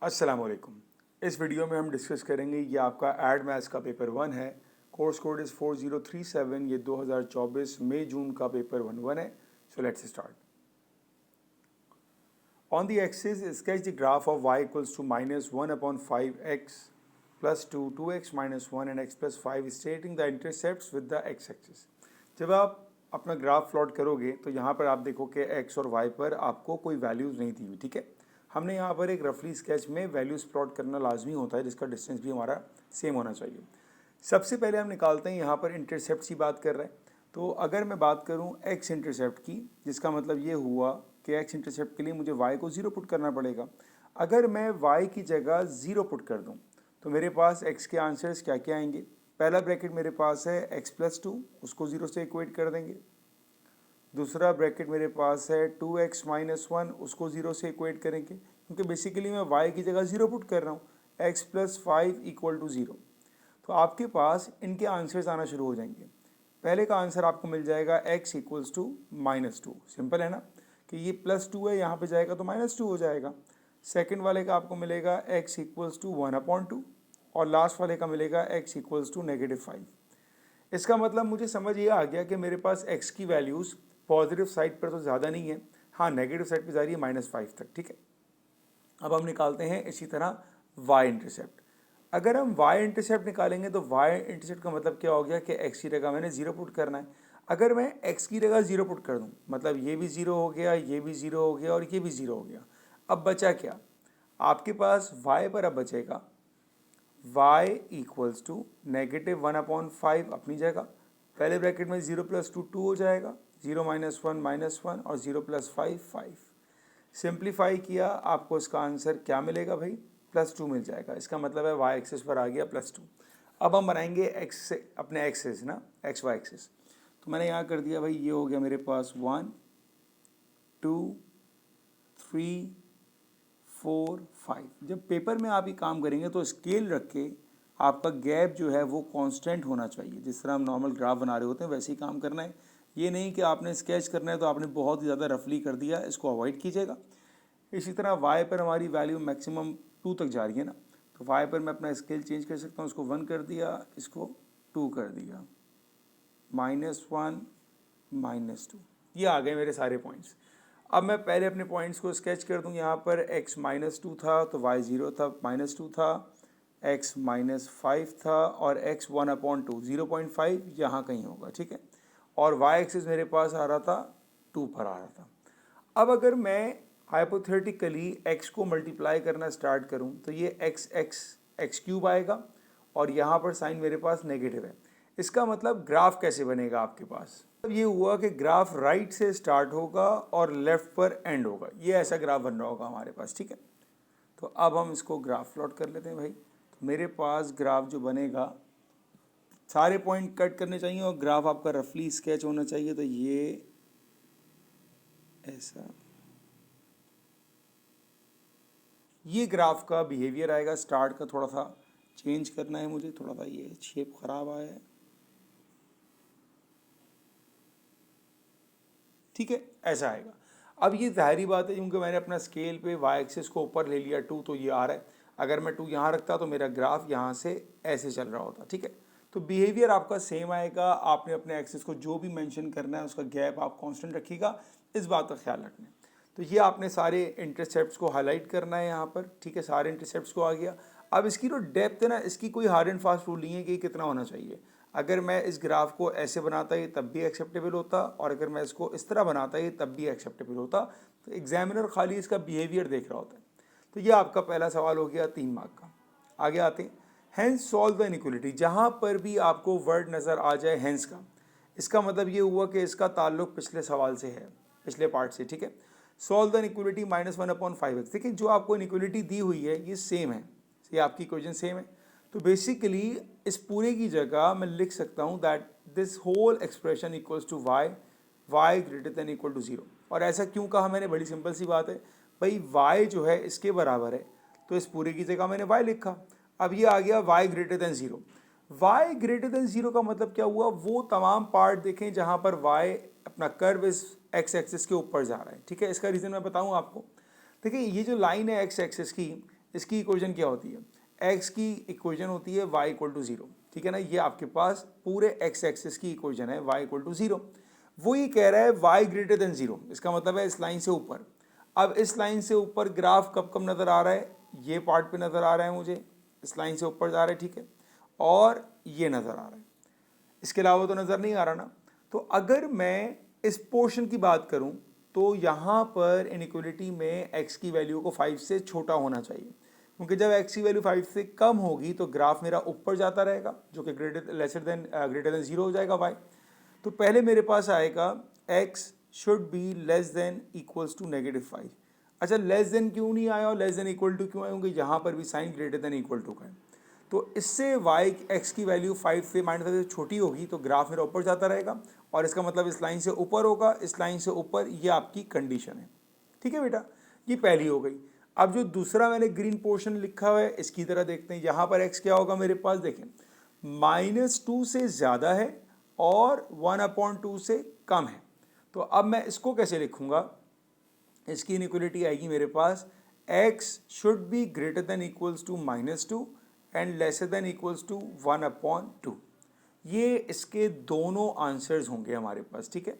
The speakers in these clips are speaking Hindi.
अस्सलामुअलैकुम। इस वीडियो में हम डिस्कस करेंगे, ये आपका एड मैथ्स का पेपर 1 है। Course code is 4037। ये 2024 मई जून का पेपर 1 है। So let's start. On the axis sketch the graph of y equals to -1/5x plus 2 2x minus 1 and x plus 5 stating the intercepts with the x axis. जब आप अपना ग्राफ प्लॉट करोगे तो यहाँ पर आप देखो कि x और y पर आपको कोई वैल्यूज़ नहीं दी हुई, ठीक है। हमने यहाँ पर एक रफली स्केच में वैल्यूज़ प्लॉट करना लाजमी होता है, जिसका डिस्टेंस भी हमारा सेम होना चाहिए। सबसे पहले हम निकालते हैं यहाँ पर इंटरसेप्ट की बात कर रहे हैं। तो अगर मैं बात करूँ एक्स इंटरसेप्ट की, जिसका मतलब ये हुआ कि एक्स इंटरसेप्ट के लिए मुझे वाई को 0 पुट करना पड़ेगा। अगर मैं वाई की जगह 0 पुट कर दूँ तो मेरे पास एक्स के आंसर्स क्या क्या आएंगे। पहला ब्रैकेट मेरे पास है x+2, उसको 0 से इक्वेट कर देंगे। दूसरा ब्रैकेट मेरे पास है 2x - 1, उसको 0 से इक्वेट करेंगे, क्योंकि बेसिकली मैं y की जगह 0 पुट कर रहा हूँ। x + 5 = 0। तो आपके पास इनके आंसर्स आना शुरू हो जाएंगे। पहले का आंसर आपको मिल जाएगा x = -2। सिंपल है ना, कि ये +2 है, यहाँ पे जाएगा तो -2 हो जाएगा। सेकंड वाले का आपको मिलेगा x = 1/2 और लास्ट वाले का मिलेगा x = -5। इसका मतलब मुझे समझ ये आ गया कि मेरे पास x की वैल्यूज़ पॉजिटिव साइड पर तो ज़्यादा नहीं है, हाँ नेगेटिव साइड पर जा रही है -5 तक, ठीक है। अब हम निकालते हैं इसी तरह y इंटरसेप्ट। अगर हम y इंटरसेप्ट निकालेंगे तो y इंटरसेप्ट का मतलब क्या हो गया कि x की जगह मैंने 0 पुट करना है। अगर मैं x की जगह 0 पुट कर दूं, मतलब ये भी 0 हो गया, ये भी 0 हो गया और ये भी 0 हो गया। अब बचा क्या आपके पास, y पर अब बचेगा y = -1/5 अपनी जगह। पहले ब्रैकेट में 0 + 2 2 हो जाएगा, 0 - 1 -1 और 0 + 5 5। सिंप्लीफाई किया, आपको इसका आंसर क्या मिलेगा भाई, +2 मिल जाएगा। इसका मतलब है y एक्सिस पर आ गया +2। अब हम बनाएंगे x से अपने एक्सिस ना, x y एक्सिस। तो मैंने यहाँ कर दिया भाई, ये हो गया मेरे पास 1 2 3 4 5। जब पेपर में आप ये काम करेंगे तो स्केल रख के आपका गैप जो है वो कांस्टेंट होना चाहिए। जिस तरह हम नॉर्मल ग्राफ बना रहे होते हैं वैसे ही काम करना है। ये नहीं कि आपने स्केच करना है तो आपने बहुत ही ज़्यादा रफली कर दिया, इसको अवॉइड कीजिएगा। इसी तरह y पर हमारी वैल्यू मैक्सिमम 2 तक जा रही है ना, तो y पर मैं अपना स्केल चेंज कर सकता हूँ। इसको 1 कर दिया, इसको 2 कर दिया, -1 -2। ये आ गए मेरे सारे पॉइंट्स। अब मैं पहले अपने पॉइंट्स को स्केच कर दूं। यहाँ पर x -2 था तो y 0 था, -2 था, x -5 था और x 1/2 0.5 यहाँ कहीं होगा, ठीक है। और y एक्सिस मेरे पास आ रहा था 2 पर आ रहा था। अब अगर मैं हाइपोथेटिकली x को मल्टीप्लाई करना स्टार्ट करूं तो ये x³ आएगा और यहाँ पर साइन मेरे पास नेगेटिव है। इसका मतलब ग्राफ कैसे बनेगा आपके पास, अब ये हुआ कि ग्राफ राइट से स्टार्ट होगा और लेफ्ट पर एंड होगा। ये ऐसा ग्राफ बन रहा होगा हमारे पास, ठीक है। तो अब हम इसको ग्राफ प्लॉट कर लेते हैं भाई। तो मेरे पास ग्राफ जो बनेगा, सारे पॉइंट कट करने चाहिए और ग्राफ आपका रफली स्केच होना चाहिए। तो ये ऐसा, ये ग्राफ का बिहेवियर आएगा। स्टार्ट का थोड़ा सा चेंज करना है मुझे, थोड़ा सा ये शेप खराब आया है, ठीक है, ऐसा आएगा। अब ये जाहिरी बात है, क्योंकि मैंने अपना स्केल पे y एक्सिस को ऊपर ले लिया 2, तो ये आ रहा है। अगर मैं 2 यहाँ रखता तो मेरा ग्राफ यहाँ से ऐसे चल रहा होता, ठीक है। तो बिहेवियर आपका सेम आएगा। आपने अपने एक्सिस को जो भी मेंशन करना है उसका गैप आप कांस्टेंट रखिएगा, इस बात का ख्याल रखना है। तो ये आपने सारे इंटरसेप्ट्स को हाईलाइट करना है यहाँ पर, ठीक है। सारे इंटरसेप्ट्स को आ गया। अब इसकी जो डेप्थ है ना, इसकी कोई हार्ड एंड फास्ट रूल नहीं है कि कितना होना चाहिए। अगर मैं इस ग्राफ को ऐसे बनाता ये तब भी एक्सेप्टेबल होता, और अगर मैं इसको इस तरह बनाता ये तब भी एक्सेप्टेबल होता। तो एग्जामिनर खाली इसका बिहेवियर देख रहा होता है। तो ये आपका पहला सवाल हो गया 3 मार्क का। आगे आते हैं, हैंस सॉल्व द इनइक्वालिटी। जहाँ पर भी आपको वर्ड नज़र आ जाए हैंस का, इसका मतलब ये हुआ कि इसका ताल्लुक पिछले सवाल से है, पिछले पार्ट से, ठीक है। Solve the inequality -1/5x। देखिए जो आपको इनइक्वालिटी दी हुई है ये सेम है, ये आपकी इक्वेशन सेम है। तो बेसिकली इस पूरे की जगह मैं लिख सकता हूँ that this whole expression equals to y > 0। और ऐसा क्यों कहा मैंने, बड़ी सिंपल सी बात है भाई, y जो है इसके बराबर है, तो इस पूरे की जगह मैंने y लिखा। अब ये आ गया y > 0। y > 0 का मतलब क्या हुआ, वो तमाम पार्ट देखें जहाँ पर y अपना कर्व इस x एक्सिस के ऊपर जा रहा है, ठीक है। इसका रीज़न मैं बताऊँ आपको। देखिए ये जो लाइन है x एक्सिस की, इसकी इक्वेशन क्या होती है, x की इक्वेशन होती है y इक्वल टू 0, ठीक है ना। ये आपके पास पूरे x एक्सिस की इक्वेशन है y इक्वल टू 0। वो ये कह रहा है y ग्रेटर देन 0, इसका मतलब है इस लाइन से ऊपर। अब इस लाइन से ऊपर ग्राफ कब कब नज़र आ रहा है, ये पार्ट पे नज़र आ रहा है मुझे, इस लाइन से ऊपर जा रहा है, ठीक है, और ये नज़र आ रहा है, इसके अलावा तो नज़र नहीं आ रहा ना। तो अगर मैं इस पोर्शन की बात करूं तो यहाँ पर इनइक्वलिटी में x की वैल्यू को 5 से छोटा होना चाहिए, क्योंकि जब x की वैल्यू 5 से कम होगी तो ग्राफ मेरा ऊपर जाता रहेगा, जो कि ग्रेटर देन 0 हो जाएगा y। तो पहले मेरे पास आएगा x should be less than equals to -5। अच्छा, लेस देन क्यों नहीं आया और लेस देन इक्वल टू क्यों आया, क्योंकि यहाँ पर भी sign greater than equal to का है। तो इससे y x की वैल्यू 5 से -5 से छोटी होगी तो ग्राफ मेरा ऊपर जाता रहेगा, और इसका मतलब इस लाइन से ऊपर होगा, इस लाइन से ऊपर, ये आपकी कंडीशन है, ठीक है बेटा। ये पहली हो गई। अब जो दूसरा मैंने ग्रीन पोर्शन लिखा हुआ है इसकी तरह देखते हैं। यहाँ पर x क्या होगा मेरे पास, देखें -2 से ज़्यादा है और 1/2 से कम है। तो अब मैं इसको कैसे लिखूँगा, इसकी इनइक्वलिटी आएगी मेरे पास x should be greater than equals to -2 and lesser than equals to 1/2। ये इसके दोनों आंसर्स होंगे हमारे पास, ठीक है।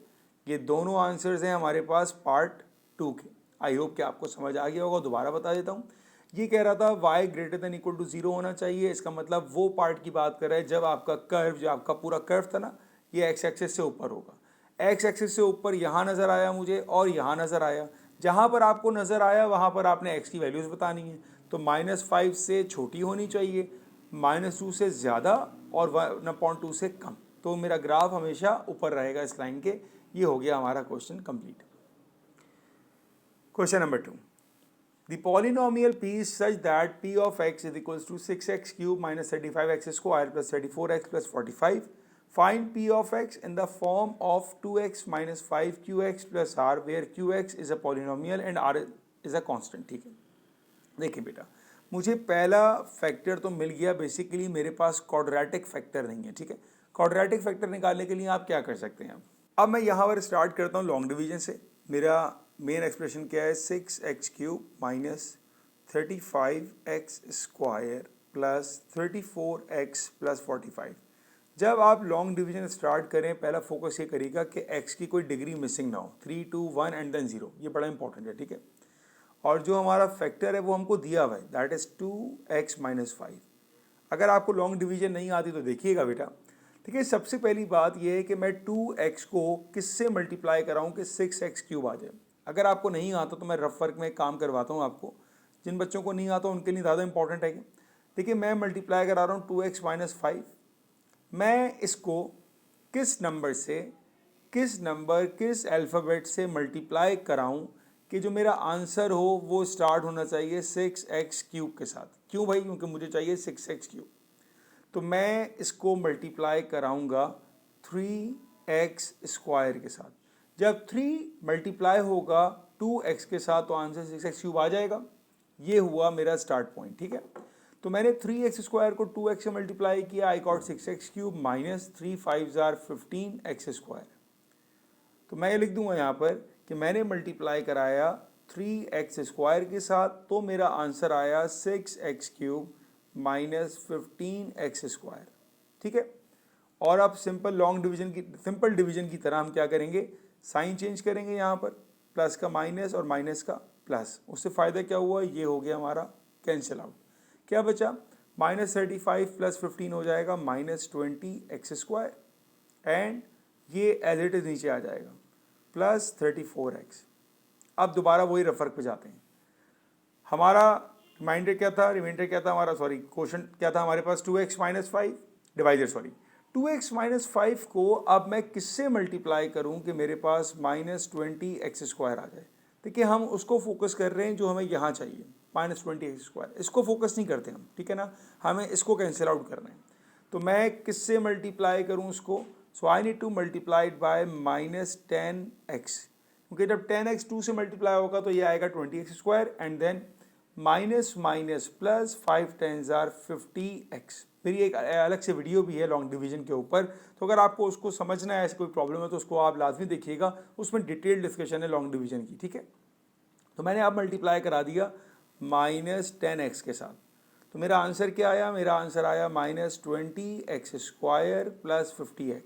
ये दोनों आंसर्स हैं हमारे पास पार्ट 2 के। आई होप कि आपको समझ आ गया होगा, दोबारा बता देता हूँ। ये कह रहा था y greater than equal to 0 होना चाहिए, इसका मतलब वो पार्ट की बात कर रहा है जब आपका कर्व, जो आपका पूरा कर्व था ना, ये x एक्सिस से ऊपर होगा। x एक्सिस से ऊपर यहाँ नज़र आया मुझे और यहाँ नज़र आया, जहाँ पर आपको नज़र आया वहाँ पर आपने x की वैल्यूज़ बतानी है। तो -5 से छोटी होनी चाहिए, -2 से ज़्यादा और 1/2 से कम। तो मेरा ग्राफ हमेशा ऊपर रहेगा इस लाइन के। ये हो गया हमारा question complete. Question number 2, the polynomial p is such that p of x is equals to 6x cube minus 35x square plus 34x plus 45. Find p of x in the form of 2x minus 5qx plus r, where qx is a polynomial and r is a constant, ठीक है। देखिए बेटा, मुझे पहला फैक्टर तो मिल गया, बेसिकली मेरे पास क्वाड्रेटिक फैक्टर नहीं है, ठीक है। क्वाड्रेटिक फैक्टर निकालने के लिए आप क्या कर सकते हैं, अब मैं यहाँ पर स्टार्ट करता हूँ लॉन्ग डिवीजन से। मेरा मेन एक्सप्रेशन क्या है, 6x cube minus 35x square plus 34x plus 45। जब आप लॉन्ग डिवीजन स्टार्ट करें, पहला फोकस ये करिएगा कि x की कोई डिग्री मिसिंग ना हो, 3 2 1 एंड देन 0, ये बड़ा इंपॉर्टेंट है, ठीक है। और जो हमारा फैक्टर है वो हमको दिया हुआ है, दैट इज़ 2x माइनस 5। अगर आपको लॉन्ग डिवीजन नहीं आती तो देखिएगा बेटा, ठीक है। सबसे पहली बात ये है कि मैं 2x को किससे मल्टीप्लाई कराऊँ कि 6x क्यूब आ जाए। अगर आपको नहीं आता तो मैं रफ वर्क में एक काम करवाता हूँ आपको, जिन बच्चों को नहीं आता उनके लिए ज़्यादा इंपॉर्टेंट है। देखिए, मैं मल्टीप्लाई करा रहा हूँ 2x माइनस 5। मैं इसको किस नंबर से, किस अल्फ़ाबेट से मल्टीप्लाई कराऊँ कि जो मेरा आंसर हो वो स्टार्ट होना चाहिए 6x क्यूब के साथ। क्यों भाई, क्योंकि मुझे चाहिए 6x क्यूब। तो मैं इसको मल्टीप्लाई कराऊंगा 3x स्क्वायर के साथ। जब 3 मल्टीप्लाई होगा 2x के साथ तो आंसर 6x क्यूब आ जाएगा। ये हुआ मेरा स्टार्ट पॉइंट, ठीक है। तो मैंने 3x स्क्वायर को 2x से मल्टीप्लाई किया, I got 6x cube minus 3 5 15x square. तो मैं ये लिख दूंगा यहाँ पर कि मैंने मल्टीप्लाई कराया 3x स्क्वायर के साथ, तो मेरा आंसर आया 6x cube minus 15x square, ठीक है। और अब सिंपल डिवीजन की तरह हम क्या करेंगे, साइन चेंज करेंगे, यहाँ पर प्लस का माइनस और माइनस का प्लस। उससे फ़ायदा क्या हुआ, ये हो गया हमारा कैंसिल आउट। क्या बचा, -35 प्लस 15 हो जाएगा -20x स्क्वायर, एंड ये एज इट इज़ नीचे आ जाएगा प्लस 34x। अब दोबारा वही रफर पे जाते हैं। हमारा रिमाइंडर क्या था, क्वेश्चन क्या था हमारे पास, 2x minus 5 divider 2x minus 5 को अब मैं किससे मल्टीप्लाई करूं कि मेरे पास -20x स्क्वायर आ जाए। देखिए, हम उसको फोकस कर रहे हैं जो हमें यहाँ चाहिए, -20x स्क्वायर। इसको फोकस नहीं करते हम, ठीक है ना, हमें इसको कैंसिल आउट करना है। तो मैं किससे मल्टीप्लाई करूँ उसको, so I need to multiplied by -10x, क्योंकि जब 10x 2 से मल्टीप्लाई होगा तो ये आएगा 20x square, and then minus minus plus 5 10s are 50x। मेरी एक अलग से वीडियो भी है लॉन्ग डिवीजन के ऊपर, तो अगर आपको उसको समझना है, ऐसी कोई प्रॉब्लम है तो उसको आप लाजमी देखिएगा, उसमें डिटेल डिस्कशन है लॉन्ग डिवीजन की, ठीक है। तो मैंने अब मल्टीप्लाई करा दिया -10x के साथ। तो मेरा आंसर क्या आया? मेरा आंसर आया -20x² + 50x।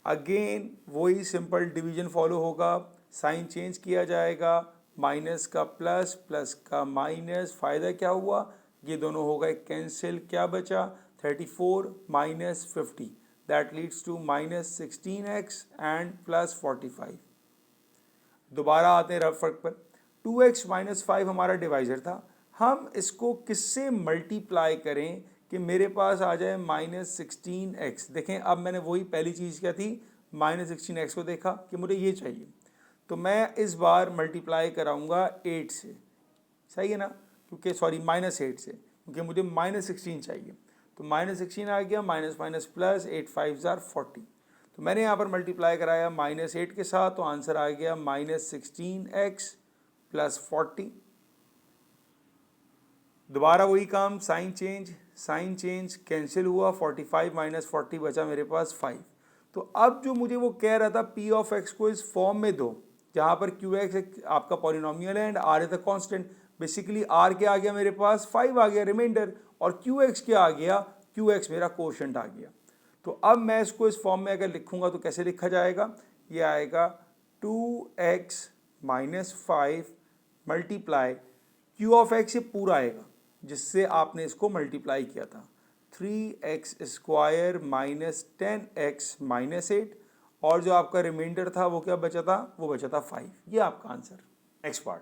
अगेन वही सिंपल डिवीजन फॉलो होगा, साइन चेंज किया जाएगा, माइनस का प्लस, प्लस का माइनस, फ़ायदा क्या हुआ? ये दोनों हो गए कैंसिल, क्या बचा? 34 - 50 that leads to -16x and +45। दोबारा आते हैं रफ फर्क पर। 2x - 5 हमारा डिवाइजर था, हम इसको किससे मल्टीप्लाई करें कि मेरे पास आ जाए -16x। देखें अब मैंने वही पहली चीज़ क्या थी, -16x को देखा कि मुझे ये चाहिए, तो मैं इस बार मल्टीप्लाई कराऊंगा 8 से, सही है ना, क्योंकि सॉरी -8 से, क्योंकि मुझे -16 चाहिए। तो -16 आ गया, माइनस माइनस प्लस, 8 5 = 40। तो मैंने यहाँ पर मल्टीप्लाई कराया -8 के साथ, तो आंसर आ गया -16x + 40। दोबारा वही काम, साइन चेंज कैंसिल हुआ, 45 - 40 बचा मेरे पास 5। तो अब जो मुझे वो कह रहा था पी ऑफ एक्स को इस फॉर्म में दो जहाँ पर क्यू एक्स आपका पॉलिनोमियल है and r is the constant. Basically r क्या आ गया मेरे पास, 5 आ गया रिमाइंडर, और क्यू एक्स क्या आ गया, क्यू एक्स मेरा कोशेंट आ गया। तो अब मैं इसको इस फॉर्म में अगर लिखूंगा तो कैसे लिखा जाएगा? ये आएगा 2x - 5 multiply Q of x, ये पूरा आएगा जिससे आपने इसको मल्टीप्लाई किया था, 3x² - 10x - 8, और जो आपका रिमाइंडर था वो क्या बचा था, वो बचा था 5। ये आपका answer. Next part,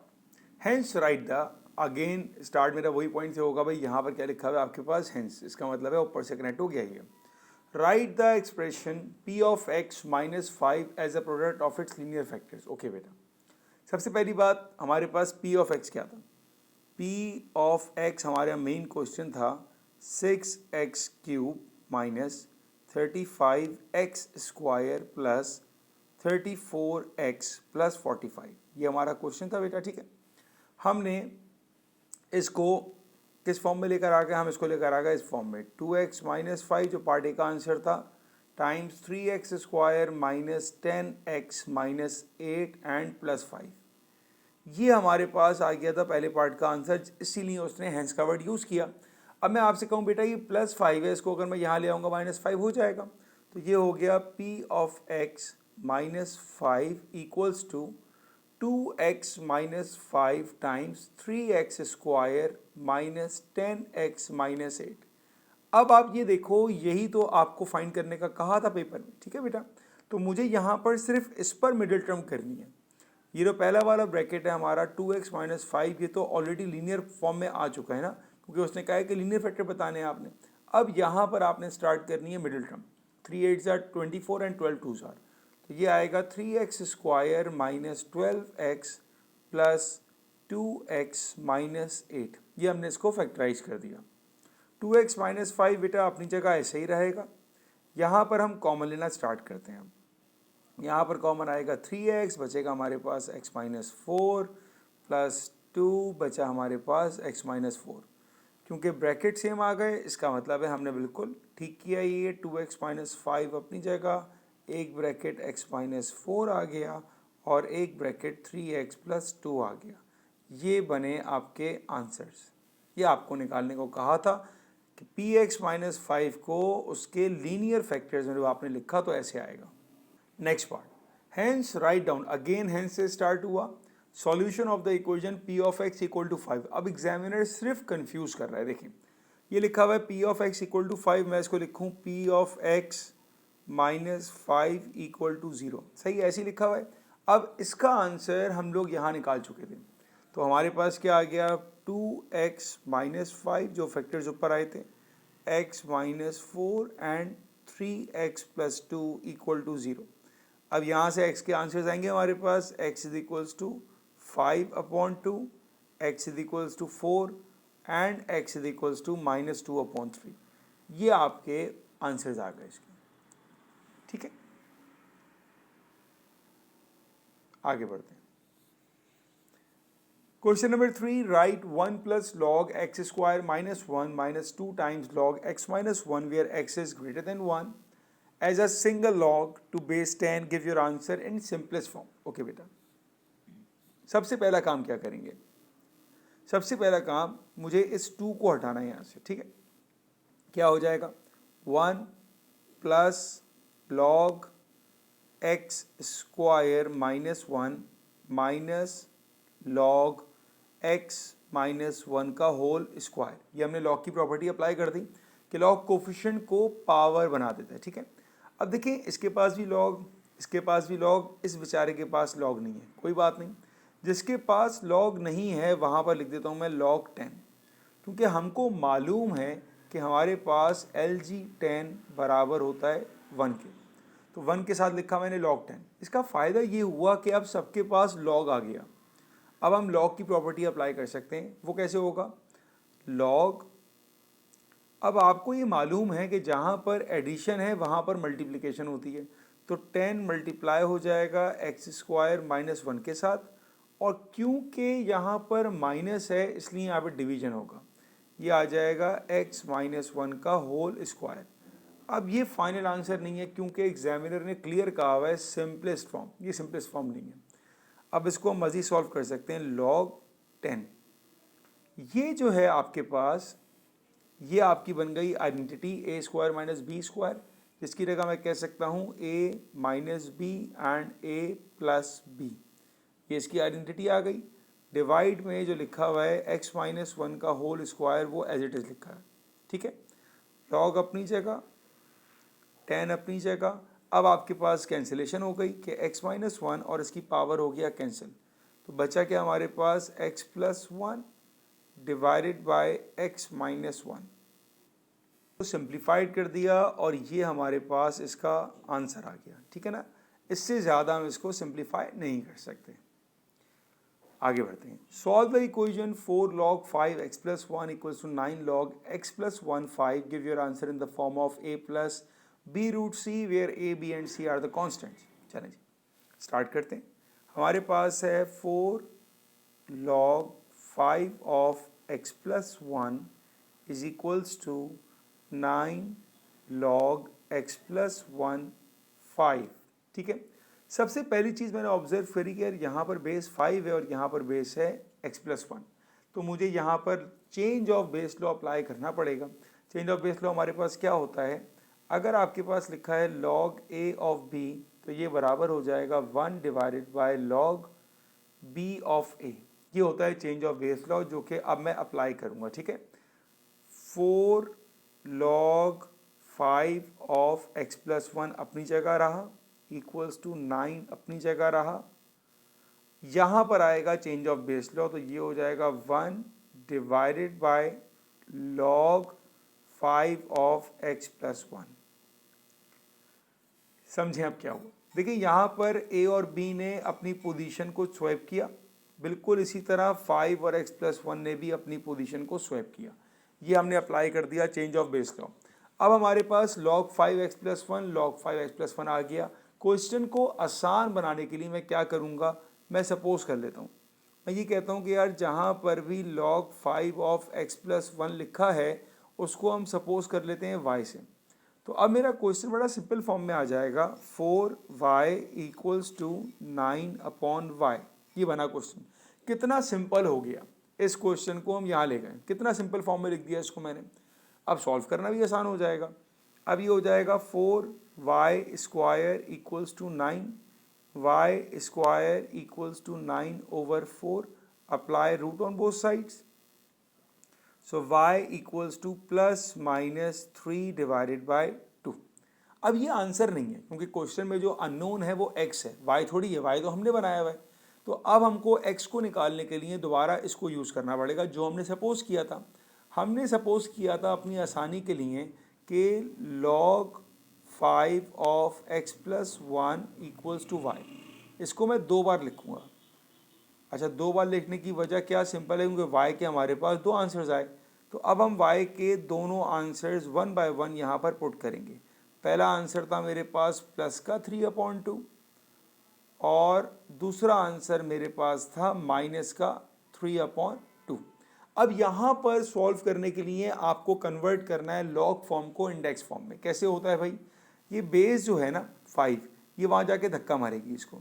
hence right the, again start मेरा वही पॉइंट से होगा भाई, यहाँ पर क्या लिखा हुआ है आपके पास, हेंस, इसका मतलब है ऊपर से कनेक्ट हो गया ये। Write the expression p of x - 5 as a product of its linear factors. Okay बेटा, सबसे पहली बात हमारे पास p of x क्या था? p of x हमारा मेन क्वेश्चन था 6x³ - 35x² + 34x + 45, ये हमारा क्वेश्चन था बेटा, ठीक है। हमने इसको किस फॉर्म में लेकर आ गए? हम इसको लेकर आ गए इस फॉर्म में, 2x - 5 जो पार्ट ए का आंसर था, टाइम्स 3x² - 10x - 8 एंड +5। ये हमारे पास आ गया था पहले पार्ट का आंसर, इसीलिए उसने हैंस का वर्ड यूज़ किया। अब मैं आपसे कहूँ बेटा ये +5 है, इसको अगर मैं यहाँ ले आऊँगा -5 हो जाएगा। तो ये हो गया p of x - 5 = 2x - 5 times 3x² - 10x - 8। अब आप ये देखो, यही तो आपको फाइंड करने का कहा था पेपर में, ठीक है बेटा। तो मुझे यहाँ पर सिर्फ इस पर मिडिल टर्म करनी है। ये जो पहला वाला ब्रैकेट है हमारा 2x - 5, ये तो ऑलरेडी लीनियर फॉर्म में आ चुका है ना, क्योंकि उसने कहा है कि लीनियर फैक्टर बताने हैं आपने। अब यहाँ पर आपने स्टार्ट करनी है मिडिल टर्म, 3 8 = 24 एंड 12 2 = तो ये आएगा 3x² - 12x + 2x - 8। ये हमने इसको फैक्टराइज कर दिया। 2x - 5 बेटा अपनी जगह ऐसे ही रहेगा। यहाँ पर हम कॉमन लेना स्टार्ट करते हैं। यहाँ पर कॉमन आएगा 3x, बचेगा हमारे पास x - 4 + 2 बचा हमारे पास x - 4। क्योंकि ब्रैकेट सेम आ गए, इसका मतलब है हमने बिल्कुल ठीक किया। ये 2x - 5 अपनी जगह, एक ब्रैकेट x - 4 आ गया और एक ब्रैकेट 3x + 2 आ गया। ये बने आपके आंसर्स। ये आपको निकालने को कहा था कि px - 5 को उसके लीनियर फैक्टर्स में जो आपने लिखा तो ऐसे आएगा। Next part, hence write down, again hence से स्टार्ट हुआ, solution of the equation p of x = 5। अब एग्जामिनर सिर्फ कंफ्यूज कर रहा है। देखिए ये लिखा हुआ है p of x = 5, मैं इसको लिखूँ p of x - 5 = 0, सही ऐसे ही लिखा हुआ है। अब इसका आंसर हम लोग यहाँ निकाल चुके थे, तो हमारे पास क्या आ गया, 2x - 5 जो फैक्टर्स ऊपर आए थे, x - 4 एंड 3x + 2 = 0। अब यहाँ से x के आंसर्स आएंगे हमारे पास, x = 5/2, x = 4 एंड x = -2/3। ये आपके आंसर्स आ गए इसके, ठीक है। आगे बढ़ते हैं। Question number 3, right 1 + log x² - 1 - 2 times log x - 1 where x is greater than 1 as a single log to base 10, give your answer in simplest form। Okay बेटा, सबसे पहला काम क्या करेंगे, सबसे पहला काम मुझे इस 2 को हटाना है यहाँ से, ठीक है। क्या हो जाएगा 1 plus log x square minus 1 minus log x minus 1 का होल स्क्वायर। ये हमने लॉग की प्रॉपर्टी अप्लाई कर दी कि लॉग कोफिशिएंट को पावर बना देता है, ठीक है। अब देखिए इसके पास भी लॉग, इसके पास भी लॉग, इस बेचारे के पास लॉग नहीं है, कोई बात नहीं। जिसके पास लॉग नहीं है वहाँ पर लिख देता हूँ मैं log 10, क्योंकि हमको मालूम है कि हमारे पास LG10 बराबर होता है 1 के, तो 1 के साथ लिखा मैंने log 10। इसका फ़ायदा ये हुआ कि अब सबके पास log आ गया। अब हम log की प्रॉपर्टी अप्लाई कर सकते हैं। वो कैसे होगा log, अब आपको ये मालूम है कि जहाँ पर एडिशन है वहाँ पर मल्टीप्लिकेशन होती है, तो 10 मल्टीप्लाई हो जाएगा एक्स स्क्वायर माइनस 1 के साथ, और क्योंकि यहाँ पर माइनस है इसलिए यहाँ पर डिवीजन होगा, ये आ जाएगा x माइनस 1 का होल स्क्वायर। अब ये फाइनल आंसर नहीं है क्योंकि एग्जामिनर ने क्लियर कहा हुआ है सिंपलेस्ट फॉर्म, ये सिंपलेस्ट फॉर्म नहीं है। अब इसको हम मज़ीद सॉल्व कर सकते हैं log 10। ये जो है आपके पास, ये आपकी बन गई identity a square minus b square, जिसकी जगह मैं कह सकता हूँ a minus b and a plus b. ये इसकी आइडेंटिटी आ गई। डिवाइड में जो लिखा हुआ है x माइनस 1 का होल स्क्वायर वो एज इट इज़ लिखा है, ठीक है। लॉग अपनी जगह, 10 अपनी जगह। अब आपके पास कैंसिलेशन हो गई कि x माइनस 1 और इसकी पावर हो गया कैंसिल, तो बचा क्या हमारे पास x plus 1 divided bye x minus 1, तो सिंप्लीफाइड कर दिया और ये हमारे पास इसका आंसर आ गया, ठीक है ना। इससे ज़्यादा हम इसको सिंप्लीफाई नहीं कर सकते। आगे बढ़ते हैं। Solve the equation 4 log 5x plus 1 equals to 9 log x plus 1 5। Give your answer in the form of a plus b root c where a b and c are the constants. चलें जी स्टार्ट करते हैं। हमारे पास है 4 log 5 of x plus 1 is equals to 9 log x plus 1 5, ठीक है। सबसे पहली चीज़ मैंने ऑब्जर्व करी कि यार यहाँ पर बेस 5 है और यहाँ पर बेस है x प्लस 1, तो मुझे यहाँ पर change of base law apply करना पड़ेगा। चेंज ऑफ बेस लॉ हमारे पास क्या होता है, अगर आपके पास लिखा है log a ऑफ b तो ये बराबर हो जाएगा 1 divided bye log b of a। ये होता है चेंज ऑफ बेस लॉ जो कि अब मैं अप्लाई करूँगा, ठीक है। 4 log 5 ऑफ x प्लस 1 अपनी जगह रहा इक्वल्स टू 9 अपनी जगह रहा। यहाँ पर आएगा चेंज ऑफ बेस लॉ, तो ये हो जाएगा 1 divided bye log 5 of x plus 1। समझें अब क्या हुआ। देखिए यहाँ पर a और b ने अपनी पोजीशन को स्वैप किया, बिल्कुल इसी तरह 5 और x प्लस 1 ने भी अपनी पोजीशन को स्वैप किया। ये हमने अप्लाई कर दिया चेंज ऑफ बेस लॉ। अब हमारे पास log 5x plus 1 log 5x plus 1 आ गया। क्वेश्चन को आसान बनाने के लिए मैं क्या करूँगा, मैं सपोज कर लेता हूँ, मैं ये कहता हूँ कि यार जहाँ पर भी log 5 ऑफ x प्लस 1 लिखा है उसको हम सपोज कर लेते हैं y से। तो अब मेरा क्वेश्चन बड़ा सिंपल फॉर्म में आ जाएगा 4y equals to 9 upon y। ये बना क्वेश्चन, कितना सिंपल हो गया। इस क्वेश्चन को हम यहाँ ले गए, कितना सिंपल फॉर्म में लिख दिया इसको मैंने। अब सॉल्व करना भी आसान हो जाएगा। अब ये हो जाएगा 4y square equals to 9, y square equals to 9 over 4, apply root on both sides, so y equals to plus minus 3 divided by 2। अब ये आंसर नहीं है क्योंकि क्वेश्चन में जो अननोन है वो x है, y थोड़ी है, y तो हमने बनाया हुआ है। तो अब हमको x को निकालने के लिए दोबारा इसको यूज़ करना पड़ेगा जो हमने सपोज किया था। हमने सपोज किया था अपनी आसानी के लिए कि log 5 of x plus 1 equals to y। इसको मैं 2 बार लिखूँगा। अच्छा 2 बार लिखने की वजह क्या, सिंपल है क्योंकि y के हमारे पास 2 आंसर्स आए। तो अब हम y के दोनों आंसर्स 1 बाय 1 यहाँ पर पुट करेंगे। पहला आंसर था मेरे पास प्लस का 3/2 और दूसरा आंसर मेरे पास था माइनस का 3/2। अब यहाँ पर सॉल्व करने के लिए आपको कन्वर्ट करना है लॉग फॉर्म को इंडेक्स फॉर्म में। कैसे होता है भाई, ये बेस जो है ना 5, ये वहाँ जाके धक्का मारेगी इसको।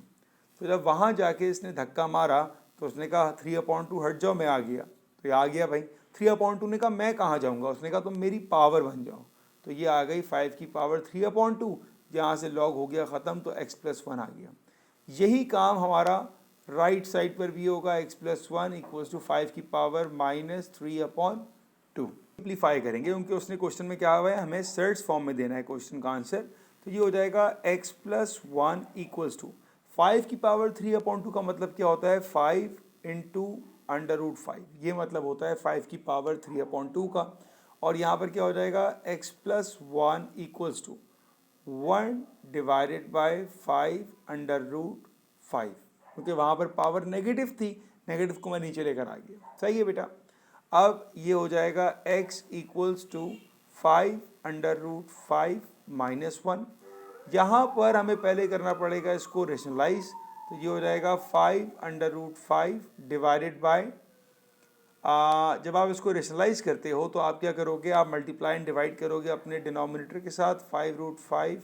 तो जब वहाँ जाके इसने धक्का मारा तो उसने कहा 3/2 हट जाओ, मैं आ गया। तो ये आ गया भाई। 3/2 ने कहा मैं कहाँ जाऊँगा, उसने कहा तुम मेरी पावर बन जाओ, तो ये आ गई 5 की पावर 3/2, यहाँ से log हो गया ख़त्म, तो x+1 आ गया। यही काम हमारा राइट साइड पर भी होगा, x+1 = 5 की पावर -3/2। सिंप्लीफाई करेंगे क्योंकि उसने क्वेश्चन में क्या हुआ है, हमें सर्च फॉर्म में देना है क्वेश्चन का आंसर, तो ये हो जाएगा x+1 = 5 की पावर 3/2 का मतलब क्या होता है, 5 × √5, ये मतलब होता है 5 की पावर 3/2 का। और यहाँ पर क्या हो जाएगा, x+1 = 1 / 5 √5, क्योंकि वहाँ पर पावर नेगेटिव थी, नेगेटिव को मैं नीचे लेकर आ गया। सही है बेटा। अब ये हो जाएगा x = 5 √5 -1। यहाँ पर हमें पहले करना पड़ेगा इसको रेशनलाइज, तो ये हो जाएगा 5 √5 डिवाइडेड बाय, जब आप इसको रेशनलाइज करते हो तो आप क्या करोगे, आप मल्टीप्लाई एंड डिवाइड करोगे अपने डिनोमिनेटर के साथ, 5√5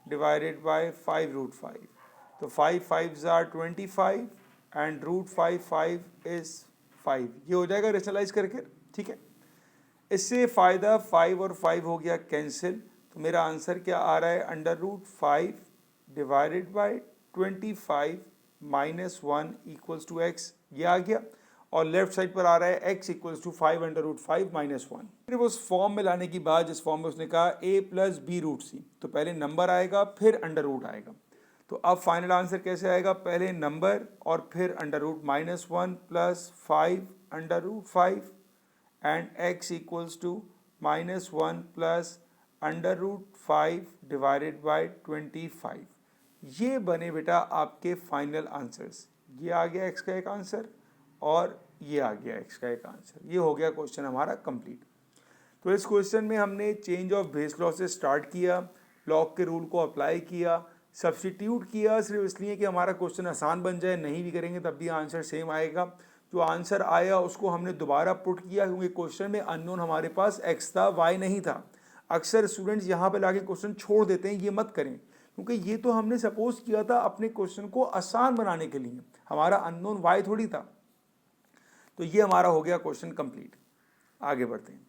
डिवाइडेड बाय 5√5, तो 5 5s are 25 एंड √5 5 is 5, ये हो जाएगा रेशनलाइज करके। ठीक है, इससे फ़ायदा 5 और 5 हो गया कैंसिल, तो मेरा आंसर क्या आ रहा है, √5 डिवाइडेड बाय 25 -1 = x, ये आ गया। और लेफ्ट साइड पर आ रहा है x = 5 √5 -1। फिर उस फॉर्म में लाने की बाद, जिस फॉर्म में उसने कहा a + b√c, तो पहले नंबर आएगा फिर अंडर आएगा। तो अब फाइनल आंसर कैसे आएगा, पहले नंबर और फिर √-1 + 5 √5 एंड x = -1 + √5 डिवाइडेड बाय 25। ये बने बेटा आपके फाइनल आंसर्स। ये आ गया x का एक आंसर और ये आ गया x का एक आंसर। ये हो गया क्वेश्चन हमारा कंप्लीट। तो इस क्वेश्चन में हमने चेंज ऑफ बेस लॉ से स्टार्ट किया, लॉग के रूल को अप्लाई किया, सब्स्टिट्यूट किया सिर्फ इसलिए कि हमारा क्वेश्चन आसान बन जाए, नहीं भी करेंगे तब भी आंसर सेम आएगा। जो आंसर आया उसको हमने दोबारा पुट किया, क्योंकि क्वेश्चन में अननोन हमारे पास x था, y नहीं था। अक्सर स्टूडेंट्स यहाँ पे लाके क्वेश्चन छोड़ देते हैं, ये मत करें, क्योंकि ये तो हमने सपोज किया था अपने क्वेश्चन को आसान बनाने के लिए, हमारा अननोन y थोड़ी था। तो ये हमारा हो गया क्वेश्चन कंप्लीट। आगे बढ़ते हैं।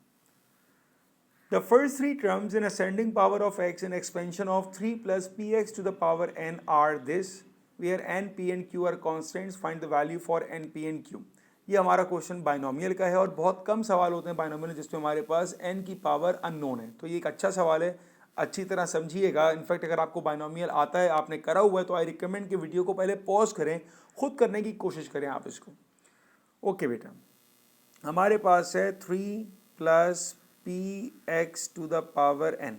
The first three terms in ascending power of x in expansion of 3 plus px to the power n are this, where n, p and q are constants, find the value for n, p and q। ये हमारा क्वेश्चन बाइनोमियल का है और बहुत कम सवाल होते हैं बाइनोमियल जिसमें हमारे पास n की पावर अननोन है, तो ये एक अच्छा सवाल है, अच्छी तरह समझिएगा। इनफैक्ट अगर आपको बाइनोमियल आता है, आपने करा हुआ है, तो आई रिकमेंड कि वीडियो को पहले पॉज करें, खुद करने की कोशिश करें आप इसको। ओके बेटा, हमारे पास है 3 + px to the power n।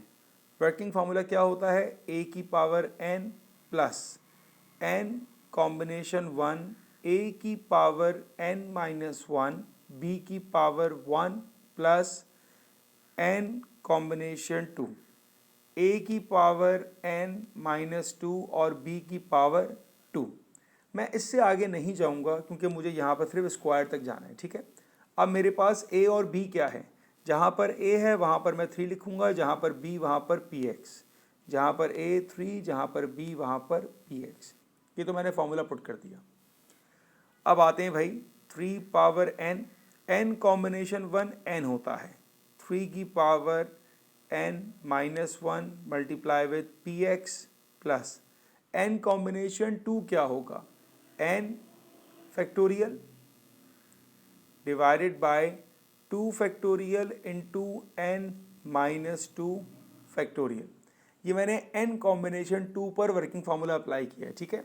Working formula क्या होता है, a की power n plus n combination 1, a की पावर n -1, b की power 1 plus n combination 2, a की पावर n -2 और b की पावर 2। मैं इससे आगे नहीं जाऊंगा क्योंकि मुझे यहाँ पर सिर्फ स्क्वायर तक जाना है। ठीक है, अब मेरे पास a और b क्या है, जहाँ पर a है वहाँ पर मैं 3 लिखूँगा, जहाँ पर b वहाँ पर px, जहाँ पर a 3, जहाँ पर b वहाँ पर px। ये तो मैंने फॉर्मूला पुट कर दिया। अब आते हैं भाई 3 power n, n combination 1 n होता है, 3 की power n -1 multiply with px plus n combination 2 क्या होगा, n factorial divided by 2 factorial into n -2 factorial. ये मैंने n कॉम्बिनेशन 2 पर वर्किंग फार्मूला अप्लाई किया है। ठीक है,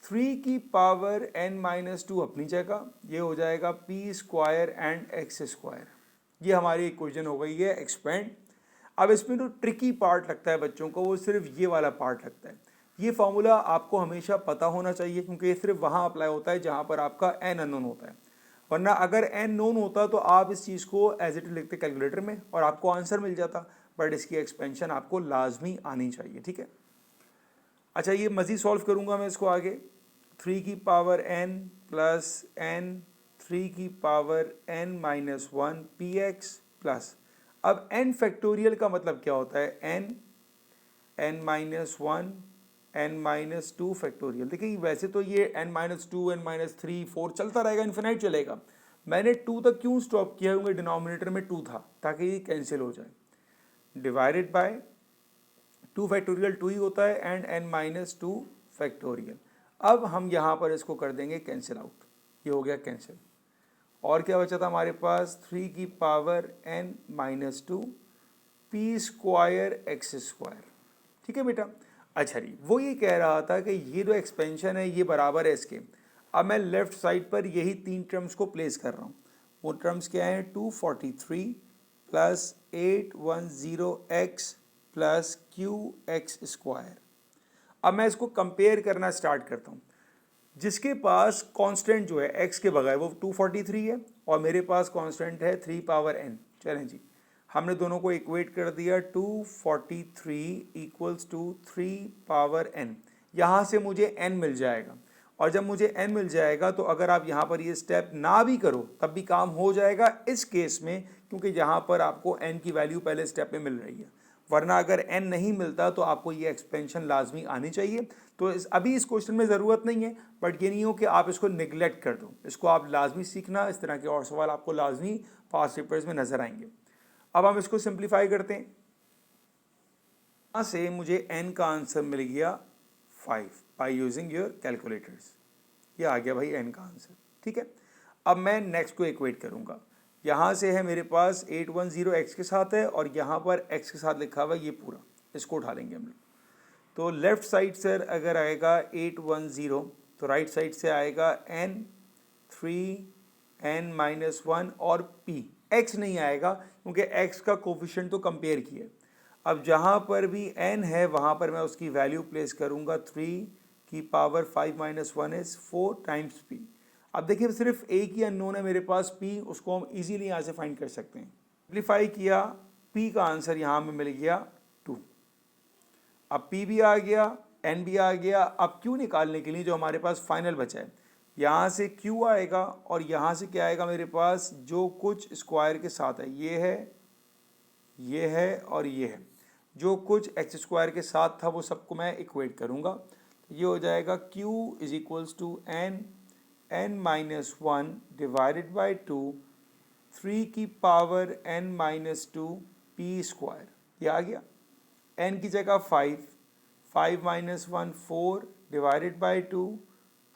3 की पावर n -2 अपनी जगह, ये हो जाएगा p² एंड x²। ये हमारी इक्वेशन हो गई है एक्सपेंड। अब इसमें जो ट्रिकी पार्ट लगता है बच्चों को, वो सिर्फ ये वाला पार्ट लगता है। ये फार्मूला आपको हमेशा पता होना चाहिए, क्योंकि ये सिर्फ वहाँ अप्लाई होता है जहाँ पर आपका n अननोन होता है। वरना अगर n नोन होता तो आप इस चीज़ को एज इट लिखते कैलकुलेटर में और आपको आंसर मिल जाता, बट इसकी एक्सपेंशन आपको लाजमी आनी चाहिए। ठीक है, अच्छा ये मज़ीद सॉल्व करूँगा मैं इसको आगे। 3 की पावर n प्लस n, 3 की पावर n -1 px प्लस, अब n फैक्टोरियल का मतलब क्या होता है, n -1 n -2 फैक्टोरियल। देखिए वैसे तो ये n -2 n -3 4 चलता रहेगा, इन्फिनाइट चलेगा, मैंने 2 तक क्यों स्टॉप किया, क्योंकि डिनोमिनेटर में 2 था ताकि ये कैंसिल हो जाए। डिवाइडेड बाय 2 फैक्टोरियल 2 ही होता है एंड n माइनस 2 फैक्टोरियल। अब हम यहाँ पर इसको कर देंगे कैंसिल आउट, ये हो गया कैंसिल। और क्या बचा था हमारे पास, 3 की power n minus 2 p square x square. ठीक है बेटा। अच्छा जी, वो ये कह रहा था कि ये जो एक्सपेंशन है ये बराबर है इसके। अब मैं लेफ्ट साइड पर यही 3 टर्म्स को प्लेस कर रहा हूँ। वो टर्म्स क्या हैं, 243 plus 810x plus Q x square. अब मैं इसको कंपेयर करना स्टार्ट करता हूँ। जिसके पास कांस्टेंट जो है x के बगैर वो 243 है और मेरे पास कांस्टेंट है 3 पावर n। चलें जी, हमने दोनों को इक्वेट कर दिया, 243 इक्वल्स टू 3 पावर n। यहाँ से मुझे n मिल जाएगा और जब मुझे n मिल जाएगा तो अगर आप यहाँ पर ये स्टेप ना भी करो तब भी काम हो जाएगा इस केस में, क्योंकि यहाँ पर आपको n की वैल्यू पहले स्टेप में मिल रही है। वरना अगर n नहीं मिलता तो आपको ये एक्सपेंशन लाजमी आनी चाहिए। तो अभी इस क्वेश्चन में ज़रूरत नहीं है, बट ये नहीं हो कि आप इसको निगलेक्ट कर दो, इसको आप लाजमी सीखना। इस तरह के और सवाल आपको लाजमी पास्ट पेपर्स में नज़र आएंगे। अब हम इसको सिंप्लीफाई करते हैं। यहाँ से मुझे n का आंसर मिल गया 5 बाई यूजिंग योर कैलकुलेटर्स। ये आ गया भाई n का आंसर। ठीक है, अब मैं नेक्स्ट को इक्वेट करूँगा। यहाँ से है मेरे पास 810 x के साथ है और यहाँ पर x के साथ लिखा हुआ है ये पूरा, इसको उठा लेंगे हम लोग। तो लेफ्ट साइड से अगर आएगा 810 तो राइट साइड से आएगा n 3 n माइनस 1 और p। x नहीं आएगा क्योंकि x का कोफिशिएंट तो कंपेयर किया। अब जहाँ पर भी n है वहाँ पर मैं उसकी वैल्यू प्लेस करूँगा, 3 की power 5 minus 1 is 4 times p। अब देखिए सिर्फ एक ही अननोन है मेरे पास p, उसको हम इजीली यहाँ से फाइंड कर सकते हैं। सिंप्लीफाई किया, p का आंसर यहाँ में मिल गया 2। अब p भी आ गया, n भी आ गया। अब q निकालने के लिए जो हमारे पास फाइनल बचा है, यहाँ से q आएगा और यहाँ से क्या आएगा मेरे पास, जो कुछ स्क्वायर के साथ है, ये है और ये है। जो कुछ एक्स स्क्वायर के साथ था वो सबको मैं इक्वेट करूँगा। ये हो जाएगा q is equals to n minus 1 divided by 2 3 की power n minus 2 p square. ये आ गया। n की जगह 5 माइनस 1 4 डिवाइडेड बाई 2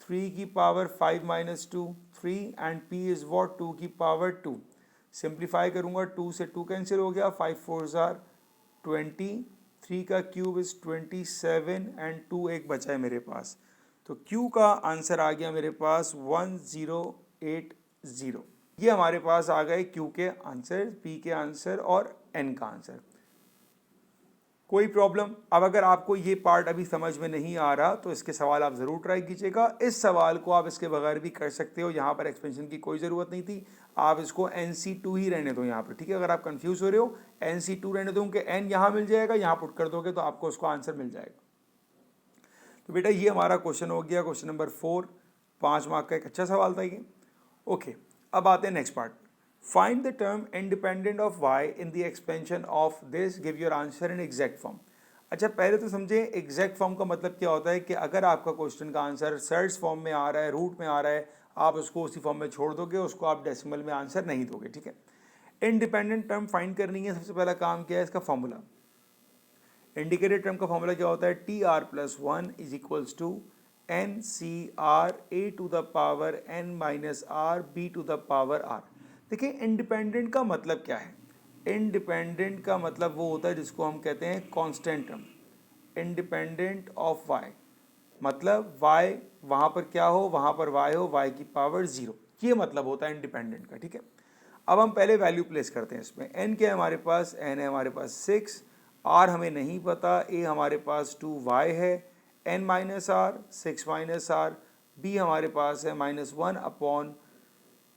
3 की power 5 minus 2 3 and p is what 2 की पावर 2। सिंप्लीफाई करूँगा, 2 से 2 कैंसिल हो गया, 5 4 जार 20, 3 का क्यूब इज 27 एंड 2 एक बचा है मेरे पास। तो Q का आंसर आ गया मेरे पास 1080। ये हमारे पास आ गए Q के आंसर, P के आंसर और N का आंसर। कोई प्रॉब्लम? अब अगर आपको ये पार्ट अभी समझ में नहीं आ रहा तो इसके सवाल आप ज़रूर ट्राई कीजिएगा। इस सवाल को आप इसके बगैर भी कर सकते हो, यहाँ पर एक्सपेंशन की कोई ज़रूरत नहीं थी। आप इसको NC2 ही रहने दो यहाँ पर, ठीक है। अगर आप कंफ्यूज हो रहे हो NC2 रहने दो, क्योंकि n यहाँ मिल जाएगा, यहाँ पुट कर दोगे तो आपको उसको आंसर मिल जाएगा। तो बेटा ये हमारा क्वेश्चन हो गया, क्वेश्चन नंबर 4, 5 मार्क का एक अच्छा सवाल था ये। ओके, अब आते हैं next part. Find the term independent of y in the expansion of this, give your answer in exact form. अच्छा, पहले तो समझे एग्जैक्ट फॉर्म का मतलब क्या होता है कि अगर आपका क्वेश्चन का आंसर सर्च फॉर्म में आ रहा है, रूट में आ रहा है, आप उसको उसी फॉर्म में छोड़ दोगे, उसको आप डेसिमल में आंसर नहीं दोगे, ठीक है। इंडिपेंडेंट टर्म फाइंड करनी है, सबसे पहला काम क्या है, इसका फॉर्मूला। इंडिकेटेड टर्म का फॉर्मूला क्या होता है, TR+1 is equals to NCR A to the power N minus R B to the power R। देखिए इंडिपेंडेंट का मतलब क्या है, इंडिपेंडेंट का मतलब वो होता है जिसको हम कहते हैं constant term. Independent of y मतलब y वहाँ पर क्या हो, वहाँ पर y हो, y की पावर 0, ये मतलब होता है इंडिपेंडेंट का, ठीक है। अब हम पहले वैल्यू प्लेस करते हैं इसमें। n क्या है हमारे पास, n है हमारे पास 6, r हमें नहीं पता, a हमारे पास 2y है, n minus r 6 minus r, b हमारे पास है -1 upon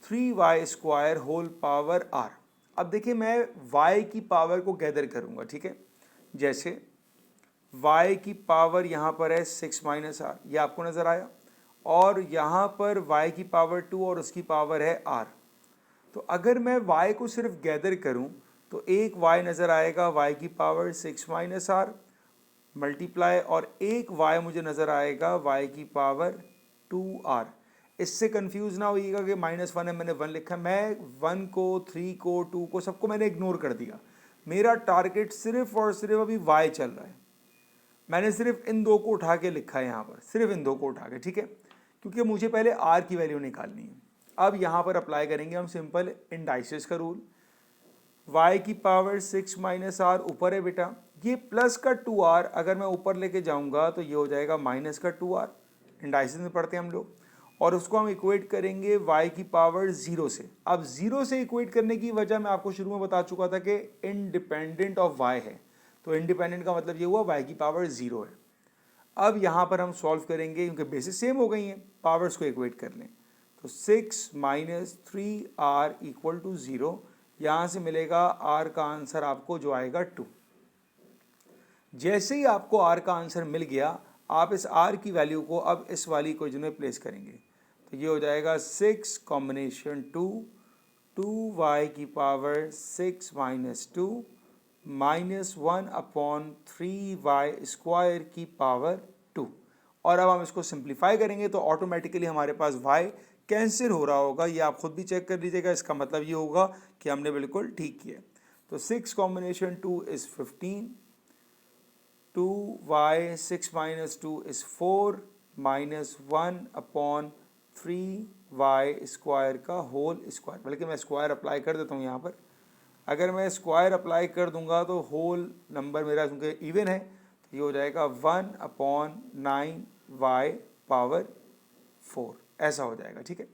3y square whole power r। अब देखिए मैं y की पावर को गैदर करूँगा, ठीक है। जैसे y की पावर यहाँ पर है 6 माइनस आर, ये आपको नज़र आया, और यहाँ पर y की पावर 2 और उसकी पावर है r। तो अगर मैं y को सिर्फ गैदर करूँ तो एक y नज़र आएगा y की पावर 6 माइनस आर मल्टीप्लाई, और एक y मुझे नज़र आएगा y की पावर 2r। इससे कंफ्यूज ना होइएगा कि -1 है, मैंने 1 लिखा है। मैं 1 को, 3 को, 2 को, सबको मैंने इग्नोर कर दिया। मेरा टारगेट सिर्फ और सिर्फ अभी y चल रहा है। मैंने सिर्फ इन दो को उठा के लिखा है यहाँ पर, सिर्फ इन दो को उठा के, ठीक है, क्योंकि मुझे पहले r की वैल्यू निकालनी है। अब यहाँ पर अप्लाई करेंगे हम सिंपल इंडाइसिस का रूल। y की पावर 6 माइनस आर ऊपर है बेटा, ये प्लस का 2r अगर मैं ऊपर लेके जाऊंगा तो ये हो जाएगा माइनस का 2r, इंडाइसिस में पढ़ते हैं हम लोग, और उसको हम इक्वेट करेंगे y की पावर 0 से। अब 0 से इक्वेट करने की वजह मैं आपको शुरू में बता चुका था कि इंडिपेंडेंट ऑफ y है, तो इंडिपेंडेंट का मतलब ये हुआ y की पावर 0 है। अब यहाँ पर हम सॉल्व करेंगे क्योंकि बेसिस सेम हो गई हैं, पावर्स को इक्वेट कर लें, तो 6 माइनस 3r इक्वल टू 0, यहाँ से मिलेगा r का आंसर आपको जो आएगा 2। जैसे ही आपको r का आंसर मिल गया, आप इस r की वैल्यू को अब इस वाली इक्वेशन में प्लेस करेंगे, तो ये हो जाएगा 6 कॉम्बिनेशन 2y की power 6 minus 2 minus 1 upon 3y square की पावर 2। और अब हम इसको सिंप्लीफाई करेंगे तो ऑटोमेटिकली हमारे पास y कैंसिल हो रहा होगा, ये आप खुद भी चेक कर लीजिएगा। इसका मतलब ये होगा कि हमने बिल्कुल ठीक किया। तो 6 combination 2 is 15, 2y 6 minus 2 is 4 minus 1 upon 3y square का होल स्क्वायर, बल्कि मैं स्क्वायर अप्लाई कर देता हूँ यहाँ पर। अगर मैं स्क्वायर अप्लाई कर दूंगा तो होल नंबर मेरा क्योंकि इवन है, तो ये हो जाएगा 1 अपॉन 9y पावर 4, ऐसा हो जाएगा, ठीक है।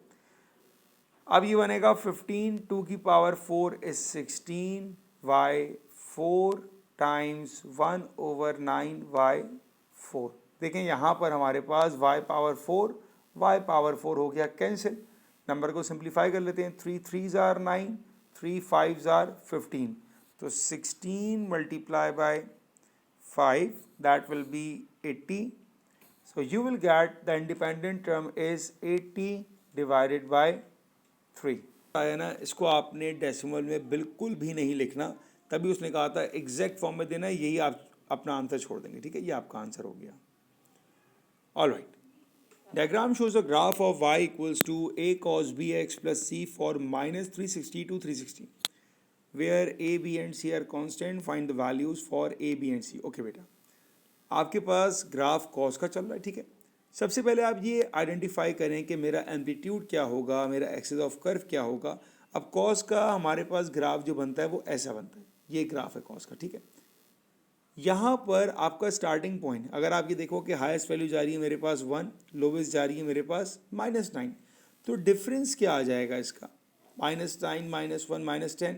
अब ये बनेगा 15, 2 की power 4 is 16, y 4 times 1 over 9y 4। देखें यहाँ पर हमारे पास y पावर 4 हो गया कैंसिल। नंबर को सिंप्लीफाई कर लेते हैं, 3 3s आर 9, 3 5s आर 15, तो 16 multiply by 5 that will be 80. So you will get the independent term is 80 divided by 3। आया ना, इसको आपने डेसिमल में बिल्कुल भी नहीं लिखना, तभी उसने कहा था एग्जैक्ट फॉर्म में देना, यही आप अपना आंसर छोड़ देंगे, ठीक है, ये आपका आंसर हो गया। Alright, diagram shows a graph of y equals to a cos bx plus c for minus 360 to 360 where a, b and c are constant. Find the values for a, b and c. Okay बेटा, आपके पास ग्राफ कॉस का चल रहा है, ठीक है। सबसे पहले आप ये आइडेंटिफाई करें कि मेरा एम्पलीट्यूड क्या होगा, मेरा एक्सिस ऑफ कर्व क्या होगा। अब कॉस का हमारे पास ग्राफ जो बनता है वो ऐसा बनता है, ये ग्राफ है कॉस का, ठीक है। यहाँ पर आपका स्टार्टिंग पॉइंट अगर आप ये देखो कि हाईएस्ट वैल्यू जा रही है मेरे पास 1, लोवेस्ट जा रही है मेरे पास -9, तो डिफरेंस क्या आ जाएगा इसका, -9 -1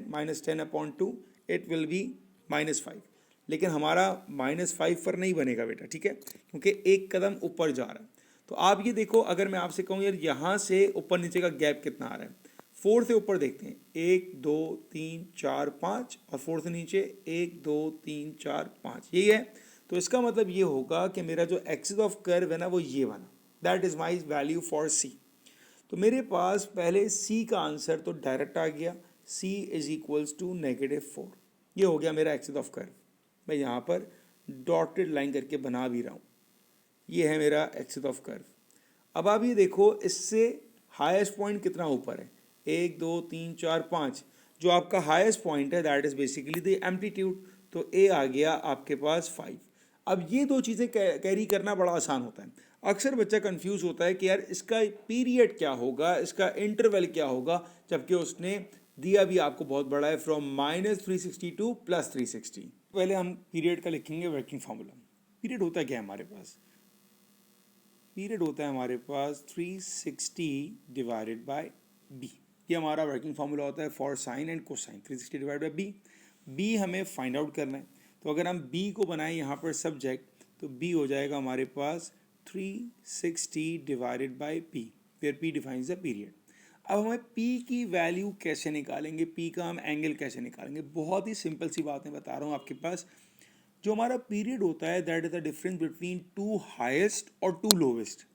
-10 अपॉन 2, इट विल बी -5। लेकिन हमारा -5 पर नहीं बनेगा बेटा, ठीक है, क्योंकि एक कदम ऊपर जा रहा है। तो आप ये देखो, अगर मैं आपसे कहूँ यार यहाँ से ऊपर नीचे का गैप कितना आ रहा है, 4 से ऊपर देखते हैं, 1 2 3 4 5, और 4 से नीचे 1 2 3 4 5, यही है। तो इसका मतलब ये होगा कि मेरा जो एक्सिस ऑफ कर्व है ना वो ये बना, that is my value for C. तो मेरे पास पहले सी का आंसर तो डायरेक्ट आ गया, सी इज इक्वल्स टू -4, ये हो गया मेरा एक्सिस ऑफ कर्व। मैं यहाँ पर डॉटेड लाइन करके बना भी रहा हूँ, ये है मेरा एक्सिस ऑफ कर्व। अब आप ये देखो, इससे हाईएस्ट पॉइंट कितना ऊपर है, 1 2 3 4 5, जो आपका हाईएस्ट पॉइंट है that is basically the amplitude, तो ए आ गया आपके पास 5। अब ये दो चीज़ें कैरी करना बड़ा आसान होता है। अक्सर बच्चा कंफ्यूज होता है कि यार इसका पीरियड क्या होगा, इसका इंटरवल क्या होगा, जबकि उसने दिया भी आपको बहुत बड़ा है, फ्रॉम -360 टू +360। पहले हम पीरियड का लिखेंगे वर्किंग फार्मूला। पीरियड होता है क्या हमारे पास, पीरियड होता है हमारे पास 360 डिवाइडेड बाय बी, ये हमारा वर्किंग फार्मूला होता है for sine and cosine. 360 divide by b, b हमें फाइंड आउट करना है। तो अगर हम बी को बनाएं यहाँ पर सब्जेक्ट, तो बी हो जाएगा हमारे पास 360 divided by p, where p defines the period. अब हमें P की वैल्यू कैसे निकालेंगे, P का हम एंगल कैसे निकालेंगे, बहुत ही सिंपल सी बातें बता रहा हूँ आपके पास। जो हमारा पीरियड होता है that is the difference between 2 highest और 2 लोवेस्ट।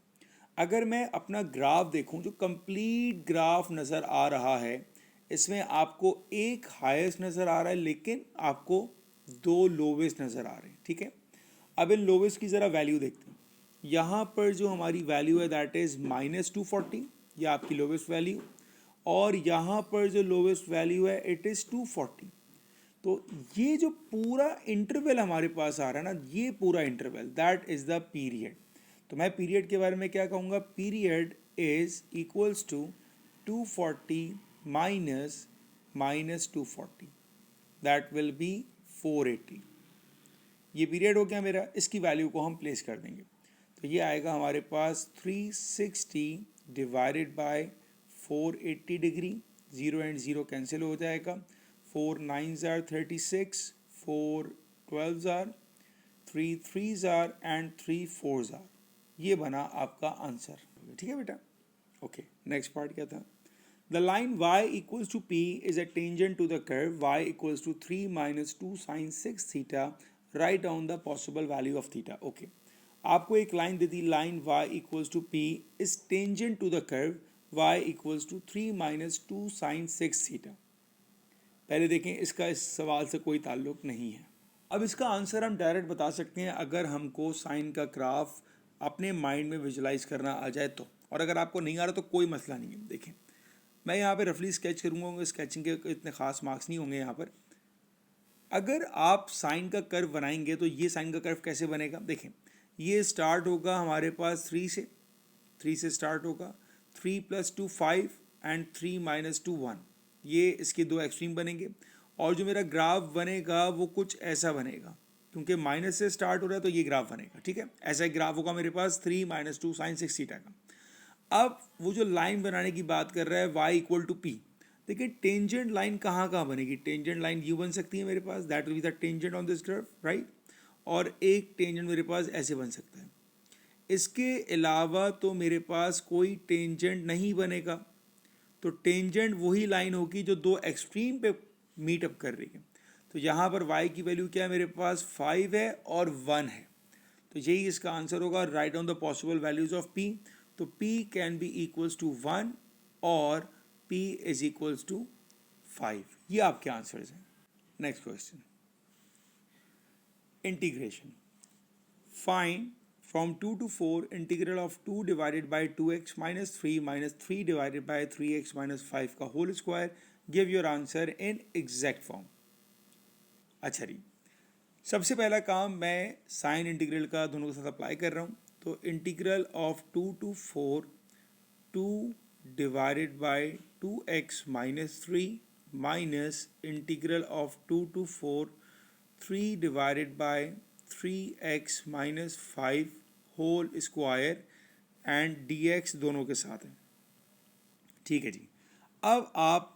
अगर मैं अपना ग्राफ देखूं, जो कंप्लीट ग्राफ नज़र आ रहा है, इसमें आपको एक हाईएस्ट नज़र आ रहा है लेकिन आपको 2 लोवेस्ट नज़र आ रहे हैं, ठीक है। अब इन लोवेस्ट की ज़रा वैल्यू देखते हैं। यहाँ पर जो हमारी वैल्यू है दैट इज़ -240, ये आपकी लोवेस्ट वैल्यू, और यहाँ पर जो लोवेस्ट वैल्यू है इट इज़ 240। तो ये जो पूरा इंटरवल हमारे पास आ रहा है ना, ये पूरा interval that is the period. तो मैं पीरियड के बारे में क्या कहूँगा, period is equals to 240 minus 240, that will be 480। ये पीरियड हो गया मेरा, इसकी वैल्यू को हम प्लेस कर देंगे। तो ये आएगा हमारे पास 360 divided bye 480 degree, 0 and 0 cancel हो जाएगा, 4 9s are 36, 4 12s are, 3 3s are and 3 4s are। ये बना आपका आंसर। ठीक है बेटा, ओके। नेक्स्ट पार्ट क्या था, the line y equals to p is a tangent to the curve y equals to 3 minus 2 sin 6 theta, write down the possible value of theta। Okay, आपको एक line they the, line y equals to p is tangent to the curve y equals to 3 minus 2 sin 6 theta। पहले देखें, इसका इस सवाल से कोई ताल्लुक नहीं है। अब इसका आंसर हम डायरेक्ट बता सकते हैं अगर हमको साइन का ग्राफ अपने माइंड में विजुलाइज करना आ जाए तो, और अगर आपको नहीं आ रहा तो कोई मसला नहीं है। देखें, मैं यहाँ पे रफली स्केच करूँगा, स्केचिंग के इतने खास मार्क्स नहीं होंगे यहाँ पर। अगर आप साइन का कर्व बनाएंगे तो ये साइन का कर्व कैसे बनेगा, देखें, ये स्टार्ट होगा हमारे पास 3 से स्टार्ट होगा, 3 + 2 5 एंड 3 - 2 1, ये इसके दो एक्सट्रीम बनेंगे। और जो मेरा ग्राफ बनेगा वो कुछ ऐसा बनेगा, क्योंकि माइनस से स्टार्ट हो रहा है तो ये ग्राफ बनेगा। ठीक है, ऐसा एक ग्राफ होगा मेरे पास 3 - 2 sin 6 थीटा का। अब वो जो लाइन बनाने की बात कर रहा है y = p, देखिए टेंजेंट लाइन कहाँ कहाँ बनेगी, टेंजेंट लाइन यू बन सकती है मेरे पास, that will be the tangent on this graph, right. और एक टेंजेंट मेरे पास ऐसे बन सकता है। इसके अलावा तो मेरे पास कोई टेंजेंट नहीं बनेगा। तो टेंजेंट वही लाइन होगी जो दो एक्सट्रीम पे मीट अप कर रही है। तो यहाँ पर y की वैल्यू क्या है मेरे पास, 5 है और 1 है। तो यही इसका आंसर होगा, write on the possible values of p। तो p can be equals to 1 और p इज इक्वल्स टू 5। ये आपके आंसर्स हैं। Next question, integration, find from 2 to 4 integral of 2 divided by 2x minus 3 minus 3 divided by 3x minus 5 का whole square, give your answer in exact form। अच्छा जी, सबसे पहला काम मैं साइन इंटीग्रल का दोनों के साथ अप्लाई कर रहा हूँ। तो integral of 2 to 4 2 divided by 2x minus 3 minus integral of 2 to 4 3 divided by 3x minus 5 whole square and dx दोनों के साथ है। ठीक है जी, अब आप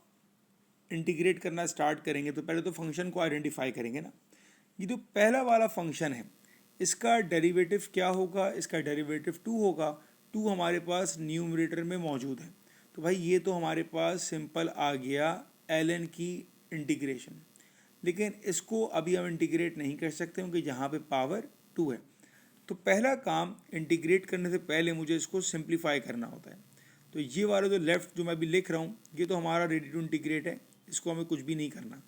इंटीग्रेट करना स्टार्ट करेंगे तो पहले तो फंक्शन को आइडेंटिफाई करेंगे ना। ये जो पहला वाला फंक्शन है इसका डेरिवेटिव क्या होगा, इसका डेरिवेटिव 2 होगा। 2 हमारे पास न्यूमरेटर में मौजूद है, तो भाई ये तो हमारे पास सिंपल आ गया ln की इंटीग्रेशन। लेकिन इसको अभी हम इंटीग्रेट नहीं कर सकते क्योंकि यहाँ पे पावर 2 है। तो पहला काम, इंटीग्रेट करने से पहले मुझे इसको सिंप्लीफाई करना होता है। तो ये वाला जो लेफ्ट जो मैं अभी लिख रहा हूँ ये तो हमारा रेडी टू इंटीग्रेट है, इसको हमें कुछ भी नहीं करना।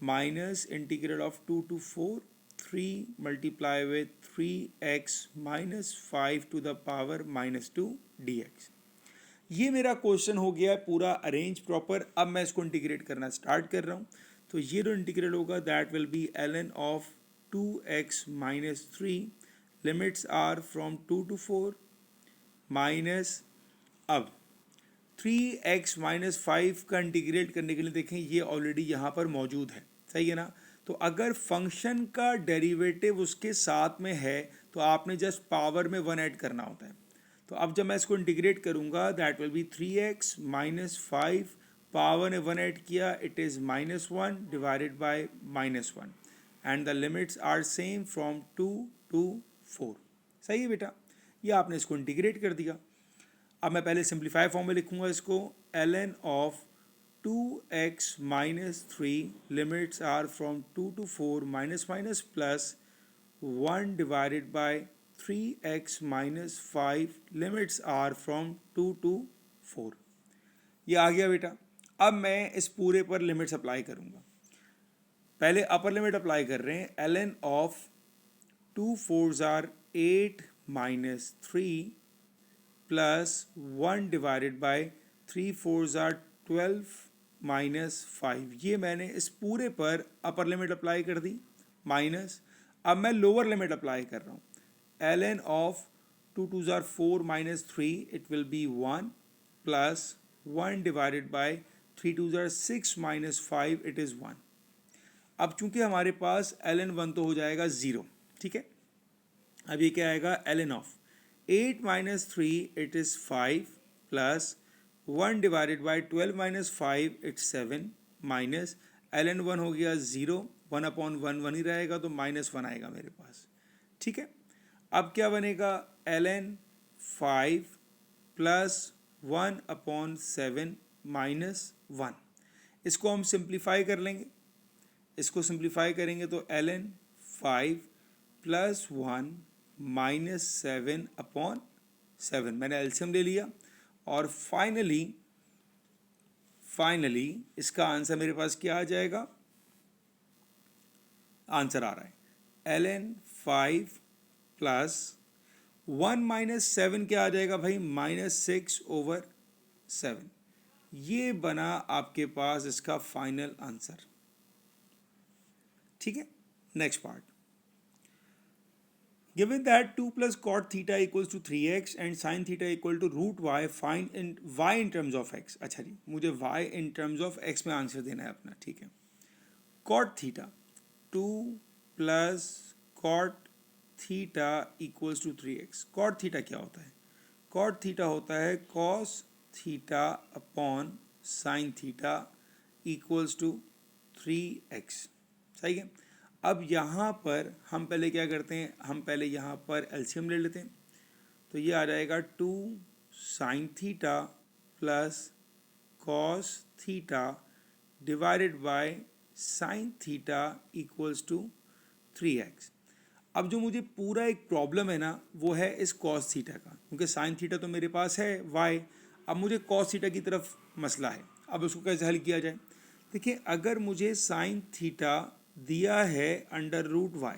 Minus integral of 2 to 4 3 multiply with 3x minus 5 to the power -2 dx। ये मेरा क्वेश्चन हो गया पूरा अरेंज प्रॉपर। अब मैं इसको इंटीग्रेट करना स्टार्ट कर रहा हूँ। तो ये जो इंटीग्रल होगा that will be ln of 2x - 3, limits are from 2 to 4 minus, अब 3x - 5 का इंटीग्रेट करने के लिए देखें ये ऑलरेडी यहाँ पर मौजूद है, सही है ना। तो अगर फंक्शन का डेरिवेटिव उसके साथ में है तो आपने जस्ट पावर में 1 ऐड करना होता है। तो अब जब मैं इसको इंटीग्रेट करूँगा that will B 3x - 5, power ने 1 ऐड किया, it is -1 divided by -1 and the limits are same from 2 to 4। सही है बेटा, ये आपने इसको इंटीग्रेट कर दिया। अब मैं पहले सिंप्लीफाई फॉर्म में लिखूंगा इसको, ln of 2x - 3 limits are from 2 to 4 minus plus 1 divided by 3x - 5 limits are from 2 to 4। ये आ गया बेटा। अब मैं इस पूरे पर लिमिट्स अप्लाई करूंगा। पहले अपर लिमिट अप्लाई कर रहे हैं, ln of 2 4s are 8 - 3 plus 1 divided by 3 4 are 12 minus 5। ये मैंने इस पूरे पर अपर लिमिट अप्लाई कर दी माइनस, अब मैं लोअर लिमिट अप्लाई कर रहा हूँ। ln of 2 2 are 4 minus 3 it will be 1 plus 1 divided by 3 2 are 6 minus 5 it is 1। अब चूंकि हमारे पास ln 1 तो हो जाएगा 0, ठीक है। अब ये क्या आएगा ln of 8 minus 3 it is 5 plus 1 divided by 12 minus 5 it's 7 minus ln 1 हो गया 0, 1 अपॉन 1 1 ही रहेगा तो माइनस 1 आएगा मेरे पास, ठीक है। अब क्या बनेगा ln 5 प्लस 1 अपॉन 7 माइनस 1। इसको हम सिंप्लीफाई कर लेंगे, इसको सिंप्लीफाई करेंगे तो ln 5 प्लस 1 माइनस 7 अपॉन 7, मैंने एलसीएम ले लिया और फाइनली इसका आंसर मेरे पास क्या आ जाएगा, आंसर आ रहा है ln 5 प्लस 1 माइनस 7 क्या आ जाएगा भाई, माइनस 6/7। ये बना आपके पास इसका फाइनल आंसर, ठीक है। Next part, given that 2 plus cot theta equals to 3x and sin theta equal to root y, find in y in terms of x। अच्छा जी, मुझे y in terms of x में आंसर देना है अपना, ठीक है। cot theta 2 plus cot theta equals to 3x। cot theta क्या होता है, cot theta होता है cos theta upon sin theta equals to 3x, सही है। अब यहाँ पर हम पहले क्या करते हैं, हम पहले यहाँ पर एलसीएम ले लेते हैं, तो ये आ जाएगा 2 sine theta plus cos theta divided by sine theta equals to 3x। अब जो मुझे पूरा एक प्रॉब्लम है ना, वो है इस कॉस थीटा का, क्योंकि साइन थीटा तो मेरे पास है y, अब मुझे कॉस थीटा की तरफ मसला है। अब उसको कैसे हल किया जाए, देखिए अगर मुझे साइन थीटा दिया है अंडर रूट वाई,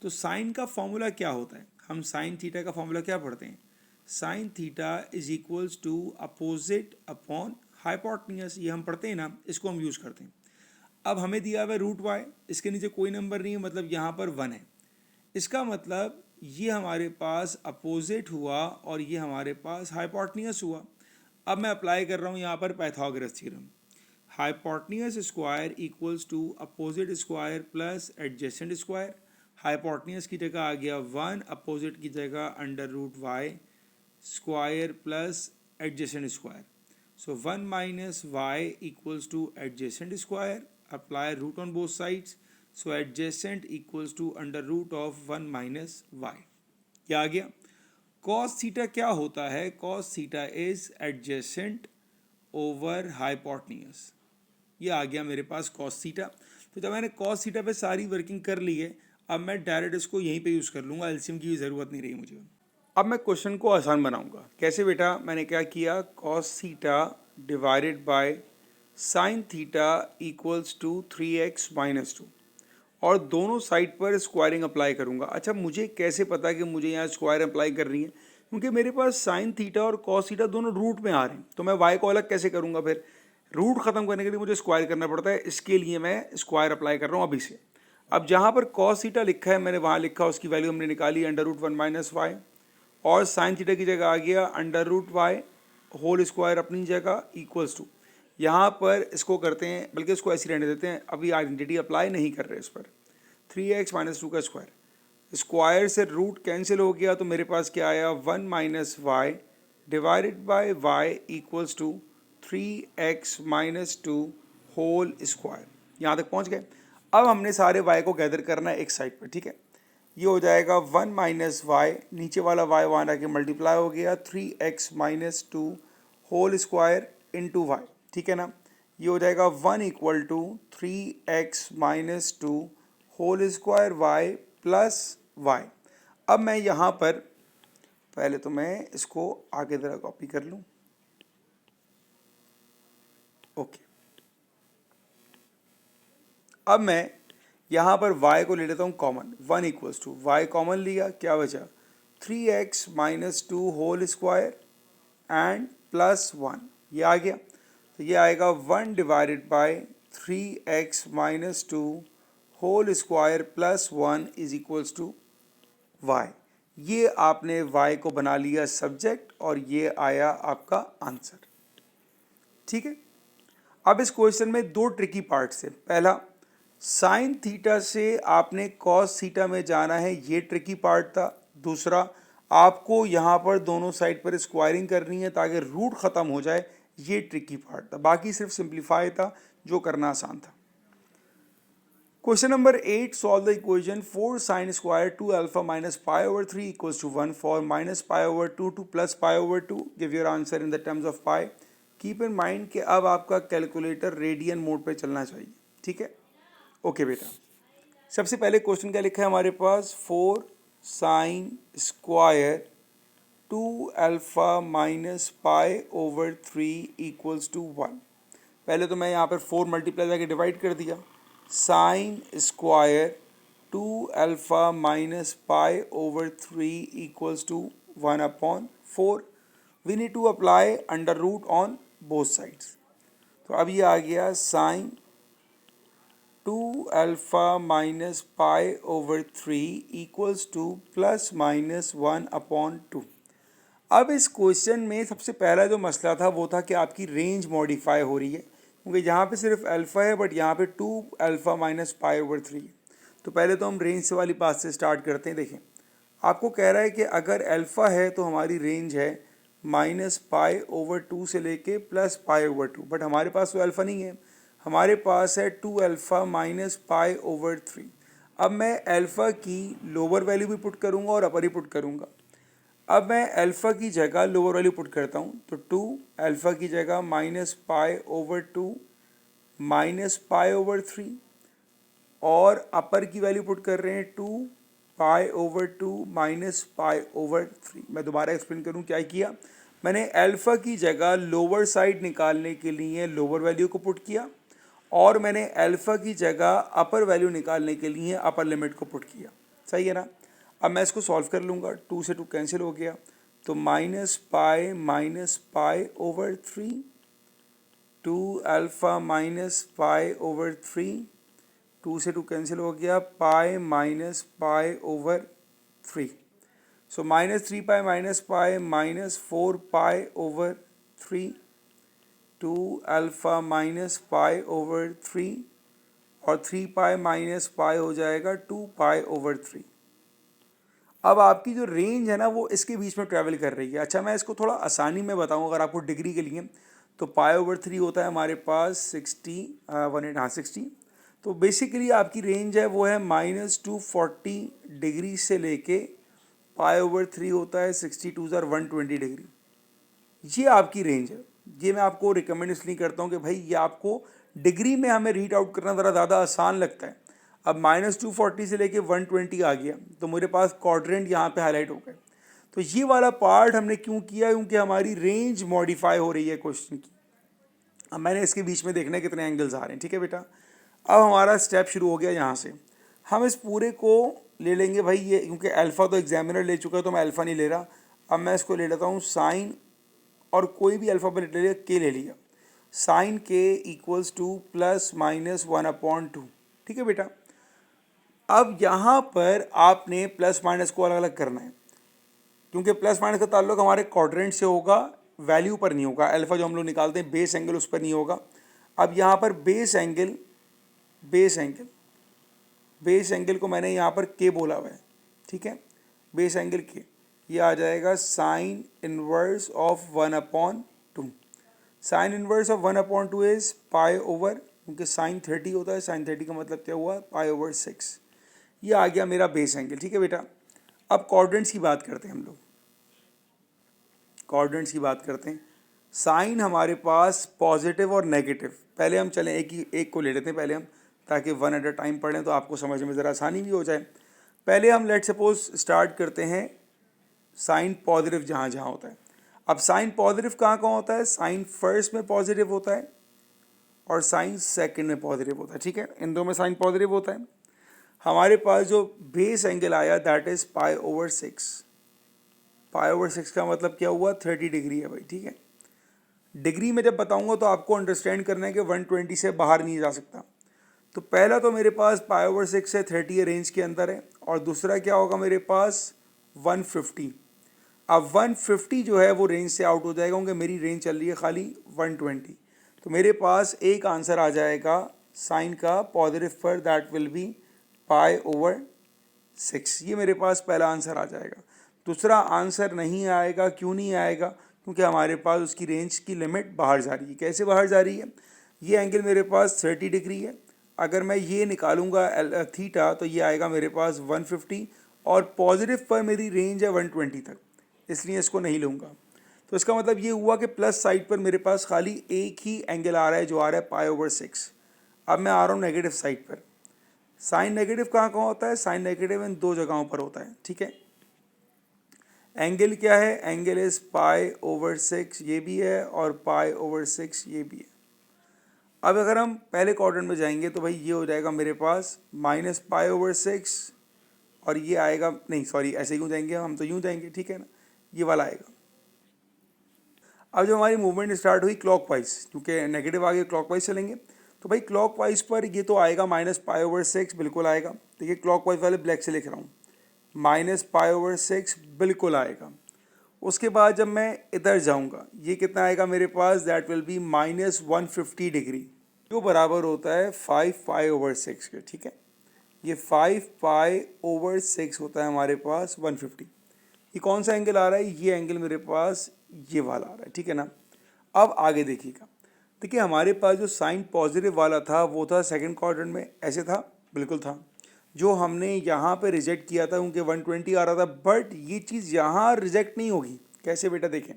तो साइन का फॉर्मूला क्या होता है, हम साइन थीटा का फॉर्मूला क्या पढ़ते हैं, sine theta is equals to opposite upon hypotenuse, ये हम पढ़ते हैं ना, इसको हम यूज़ करते हैं। अब हमें दिया हुआ है रूट वाई, इसके नीचे कोई नंबर नहीं है, मतलब यहाँ पर 1 है, इसका मतलब ये हमारे पास अपोजिट हुआ और ये हमारे पास हाइपोटेन्यूस हुआ। अब मैं अप्लाई कर रहा हूँ यहाँ पर Pythagoras theorem, hypotenuse square equals to opposite square plus adjacent square. Hypotenuse की जगह आ गया 1, अपोजिट की जगह under root y square plus adjacent square. So 1 minus y equals to adjacent square, apply root on both sides, so adjacent equals to under root of 1 minus y. क्या आ गया, कॉस थीटा क्या होता है, cos theta is adjacent over hypotenuse. ये आ गया मेरे पास कॉस थीटा। तो जब मैंने कॉस थीटा पे सारी वर्किंग कर ली है, अब मैं डायरेक्ट इसको यहीं पे यूज़ कर लूँगा, एलसीएम की ज़रूरत नहीं रही मुझे। अब मैं क्वेश्चन को आसान बनाऊँगा, कैसे बेटा, मैंने क्या किया, cos theta divided by sine theta equals to 3x minus 2, और दोनों साइड पर स्क्वायरिंग अप्लाई करूँगा। अच्छा, मुझे कैसे पता कि मुझे यहाँ स्क्वायर अप्लाई कर रही है, क्योंकि मेरे पास साइन थीटा और कॉस थीटा दोनों रूट में आ रहे हैं, तो मैं वाई को अलग कैसे करूँगा, फिर रूट ख़त्म करने के लिए मुझे स्क्वायर करना पड़ता है, इसके लिए मैं स्क्वायर अप्लाई कर रहा हूँ अभी से। अब जहाँ पर कॉस थीटा लिखा है मैंने वहाँ लिखा, उसकी वैल्यू हमने निकाली अंडर रूट 1 माइनस वाई, और साइन थीटा की जगह आ गया under root y whole square अपनी जगह इक्वल्स टू, यहाँ पर इसको करते हैं, बल्कि इसको ऐसे रहने देते हैं, अभी आइडेंटिटी अप्लाई नहीं कर रहे इस पर, 3x माइनस 2 का स्क्वायर, स्क्वायर से रूट कैंसिल हो गया, तो मेरे पास क्या आया, 1 minus y divided by y equals to 3x minus 2 whole square. यहाँ तक पहुँच गए। अब हमने सारे y को गैदर करना है एक साइड पर, ठीक है। ये हो जाएगा 1 माइनस वाई, नीचे वाला y वहाँ आके मल्टीप्लाई हो गया 3x minus 2 whole square into y, ठीक है ना। ये हो जाएगा 1 equal to 3x minus 2 whole square y plus y. अब मैं यहाँ पर पहले तो मैं इसको आगे तरह कॉपी कर लूँ, ओके। अब मैं यहाँ पर y को ले लेता हूँ common, 1 equals to y common लिया, क्या बचा 3x minus 2 whole square and plus 1, ये आ गया। तो ये आएगा 1 divided by 3x minus 2 whole square plus 1 is equals to y। ये आपने y को बना लिया सब्जेक्ट और ये आया आपका आंसर। ठीक है, अब इस क्वेश्चन में दो ट्रिकी पार्ट्स है। पहला, साइन थीटा से आपने कॉस थीटा में जाना है, ये ट्रिकी पार्ट था। दूसरा, आपको यहाँ पर दोनों साइड पर स्क्वायरिंग करनी है ताकि रूट ख़त्म हो जाए, ये ट्रिकी पार्ट था। बाकी सिर्फ सिंप्लीफाई था जो करना आसान था। Question number 8, solve the equation 4 sine square 2 alpha minus pi over 3 equals to 1 for minus pi over 2 to plus pi over 2। Give your answer in the terms of pi. Keep in mind कि अब आपका कैलकुलेटर रेडियन मोड पे चलना चाहिए। ठीक है, ओके बेटा। सबसे पहले क्वेश्चन क्या लिखा है हमारे पास, 4 sine square 2 alpha minus pi over 3 equals to 1। पहले तो मैं यहाँ पर 4 मल्टीप्लाई करके डिवाइड कर दिया। Sine square 2 alpha minus pi over 3 equals to 1 upon 4। We need to apply under root on both sides. तो अब ये आ गया sine 2 alpha minus pi over 3 equals to plus minus 1 upon 2। अब इस क्वेश्चन में सबसे पहला जो मसला था वो था कि आपकी रेंज मॉडिफाई हो रही है, क्योंकि यहाँ पे सिर्फ अल्फ़ा है बट यहाँ पे 2 अल्फ़ा माइनस पाई ओवर 3 है। तो पहले तो हम रेंज वाली बात से स्टार्ट करते हैं। देखें, आपको कह रहा है कि अगर अल्फ़ा है तो हमारी रेंज है माइनस पाई ओवर 2 से लेके प्लस पाई ओवर 2, बट हमारे पास तो अल्फ़ा नहीं है, हमारे पास है 2 अल्फ़ा माइनस पाई ओवर 3। अब मैं अल्फ़ा की लोअर वैल्यू भी पुट करूँगा और अपर ही पुट करूँगा। अब मैं अल्फ़ा की जगह लोअर वैल्यू पुट करता हूँ, तो 2 अल्फ़ा की जगह minus pi over 2 minus pi over 3, और अपर की वैल्यू पुट कर रहे हैं 2 पाई ओवर 2 माइनस पाई ओवर 3। मैं दोबारा एक्सप्लेन करूँ क्या किया। मैंने अल्फ़ा की जगह लोअर साइड निकालने के लिए लोअर वैल्यू को पुट किया, और मैंने अल्फ़ा की जगह अपर वैल्यू निकालने के लिए अपर लिमिट को पुट किया। सही है ना। अब मैं इसको सॉल्व कर लूँगा, 2 से 2 कैंसिल हो गया, तो minus pi over 3, 2 alpha minus pi over 3, 2 से 2 कैंसिल हो गया, pi minus pi over 3। So minus 3 pi minus pi minus 4 पाई over 3, 2 alpha minus pi over 3, और 3 पाई माइनस पाई हो जाएगा 2 पाई ओवर 3। अब आपकी जो रेंज है ना वो इसके बीच में ट्रैवल कर रही है। अच्छा, मैं इसको थोड़ा आसानी में बताऊं अगर आपको डिग्री के लिए, तो पाई ओवर 3 होता है हमारे पास 60। तो बेसिकली आपकी रेंज है वो है -240 डिग्री से लेके पाई ओवर 3 होता है 62 120 डिग्री। ये आपकी रेंज है। ये मैं आपको रिकमेंड इसलिए करता हूँ कि भाई ये आपको डिग्री में हमें रीड आउट करना ज़रा ज़्यादा आसान लगता है। अब -240 से लेके 120 आ गया, तो मेरे पास क्वाड्रेंट यहाँ पे हाईलाइट हो गए। तो ये वाला पार्ट हमने क्यों किया, क्योंकि हमारी रेंज मॉडिफाई हो रही है क्वेश्चन की। अब मैंने इसके बीच में देखना है कितने एंगल्स आ रहे हैं। ठीक है बेटा, अब हमारा स्टेप शुरू हो गया यहाँ से। हम इस पूरे को ले लेंगे भाई, ये क्योंकि अल्फ़ा तो एग्जामिनर ले चुका है तो मैं अल्फ़ा नहीं ले रहा। अब मैं इसको ले लेता हूँ साइन, और कोई भी अल्फ़ाबेट ले लिया, के ले लिया, साइन के इक्वल्स टू प्लस माइनस 1/2। ठीक है बेटा, अब यहाँ पर आपने प्लस माइनस को अलग अलग करना है, क्योंकि प्लस माइनस का ताल्लुक हमारे क्वाड्रेंट से होगा, वैल्यू पर नहीं होगा। अल्फ़ा जो हम लोग निकालते हैं बेस एंगल, उस पर नहीं होगा। अब यहाँ पर बेस एंगल को मैंने यहाँ पर के बोला हुआ है। ठीक है, बेस एंगल के, ये आ जाएगा sine inverse of 1/2। Sine inverse of 1/2 is pi over, क्योंकि साइन 30 होता है, साइन 30 का मतलब क्या हुआ, पाई ओवर 6। ये आ गया मेरा बेस एंगल। ठीक है बेटा, अब कोऑर्डिनेट्स की बात करते हैं हम लोग। कोऑर्डिनेट्स की बात करते हैं। साइन हमारे पास पॉजिटिव और नेगेटिव, पहले हम चलें एक को ले लेते हैं पहले हम, ताकि वन एट अ टाइम पढ़ें तो आपको समझने में ज़रा आसानी भी हो जाए। पहले हम लेट सपोज स्टार्ट करते हैं साइन पॉजिटिव जहाँ जहाँ होता है। अब साइन पॉजिटिव कहाँ कहाँ होता है, साइन फर्स्ट में पॉजिटिव होता है और साइन सेकंड में पॉजिटिव होता है। ठीक है, इन दो में साइन पॉजिटिव होता है। हमारे पास जो बेस एंगल आया that is pi over 6। Pi over 6 का मतलब क्या हुआ, 30 डिग्री है भाई, ठीक है। डिग्री में जब बताऊंगा तो आपको अंडरस्टैंड करना है कि 120 से बाहर नहीं जा सकता। तो पहला तो मेरे पास पाई ओवर 6 है, 30 रेंज के अंदर है, और दूसरा क्या होगा मेरे पास 150। अब 150 जो है वो रेंज से आउट हो जाएगा क्योंकि मेरी रेंज चल रही है खाली 120। तो मेरे पास एक आंसर आ जाएगा साइन का पॉजिटिव पर, that will B pi over 6। ये मेरे पास पहला आंसर आ जाएगा। दूसरा आंसर नहीं आएगा, क्यों नहीं आएगा, क्योंकि हमारे पास उसकी रेंज की लिमिट बाहर जा रही है। कैसे बाहर जा रही है, ये एंगल मेरे पास 30 डिग्री है, अगर मैं ये निकालूंगा थीटा तो ये आएगा मेरे पास 150, और पॉजिटिव पर मेरी रेंज है 120 तक, इसलिए इसको नहीं लूँगा। तो इसका मतलब ये हुआ कि प्लस साइड पर मेरे पास खाली एक ही एंगल आ रहा है जो आ रहा है पाई ओवर 6। अब मैं आ रहा हूँ नेगेटिव साइड पर। साइन नेगेटिव कहाँ कहाँ होता है, साइन नेगेटिव इन दो जगहों पर होता है, ठीक है। एंगल क्या है, एंगल इज पाई ओवर 6 ये भी है, और पाई ओवर 6 ये भी है। अब अगर हम पहले क्वाड्रेंट में जाएंगे तो भाई ये हो जाएगा मेरे पास माइनस पाई ओवर 6, और ये आएगा, नहीं सॉरी ऐसे ही क्यों जाएंगे, हम तो यूँ जाएंगे, ठीक है ना, ये वाला आएगा। अब जब हमारी मूवमेंट स्टार्ट हुई क्लॉकवाइज, क्योंकि नेगेटिव आगे क्लॉकवाइज चलेंगे, तो भाई क्लॉकवाइज पर ये तो आएगा माइनस पाई ओवर 6, बिल्कुल आएगा। देखिए क्लॉकवाइज वाले ब्लैक से लिख रहा हूँ, माइनस पाई ओवर 6 बिल्कुल आएगा। उसके बाद जब मैं इधर जाऊँगा ये कितना आएगा मेरे पास, that will be minus 150 degree, जो बराबर होता है 5 पाई ओवर 6 के, ठीक है। ये 5 पाई ओवर 6 होता है हमारे पास 150। ये कौन सा एंगल आ रहा है, ये एंगल मेरे पास ये वाला आ रहा है, ठीक है ना। अब आगे देखिएगा, देखिए हमारे पास जो साइन पॉजिटिव वाला था वो था सेकंड क्वाड्रेंट में, ऐसे था, बिल्कुल था। जो हमने यहाँ पे रिजेक्ट किया था क्योंकि 120 आ रहा था, बट ये चीज़ यहाँ रिजेक्ट नहीं होगी। कैसे बेटा, देखें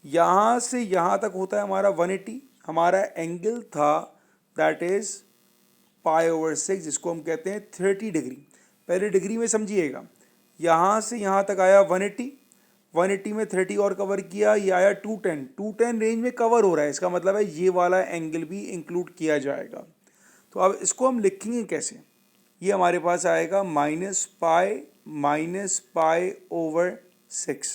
यहाँ से यहाँ तक होता है हमारा 180, हमारा एंगल था दैट इज पाई ओवर 6, जिसको हम कहते हैं 30 डिग्री। पहले डिग्री में समझिएगा, यहाँ से यहाँ तक आया 180, 180 में 30 और कवर किया, ये आया 210, 210 रेंज में कवर हो रहा है, इसका मतलब है ये वाला एंगल भी इंक्लूड किया जाएगा। तो अब इसको हम लिखेंगे कैसे, ये हमारे पास आएगा माइनस पाई ओवर 6।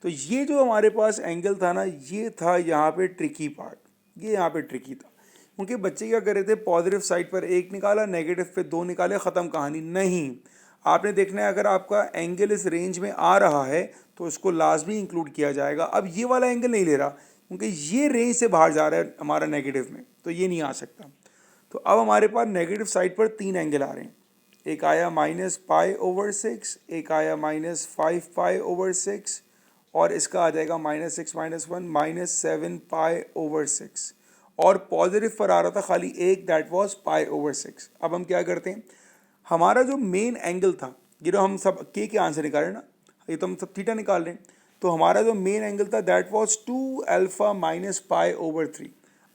तो ये जो हमारे पास एंगल था ना, ये था यहाँ पे ट्रिकी पार्ट, ये यहाँ पे ट्रिकी था। क्योंकि बच्चे क्या कर रहे थे, पॉजिटिव साइड पर एक निकाला, नेगेटिव पे दो निकाले, ख़त्म कहानी। नहीं, आपने देखना है अगर आपका एंगल इस रेंज में आ रहा है तो उसको लाजमी इंक्लूड किया जाएगा। अब ये वाला एंगल नहीं ले रहा क्योंकि ये रेंज से बाहर जा रहा है हमारा नेगेटिव में, तो ये नहीं आ सकता। तो अब हमारे पास नेगेटिव साइड पर तीन एंगल आ रहे हैं, एक आया माइनस पाई ओवर 6, एक आया माइनस 5 पाई ओवर 6, और इसका आ जाएगा minus 6 minus 1 minus 7 pi over 6, और पॉजिटिव पर आ रहा था खाली एक, दैट वाज पाई ओवर 6। अब हम क्या करते हैं, हमारा जो मेन एंगल था, ये जो हम सब के आंसर निकाल रहे हैं ना, ये तो हम सब थीटा निकाल रहे हैं, तो हमारा जो मेन एंगल था that was 2 alpha minus pi over 3।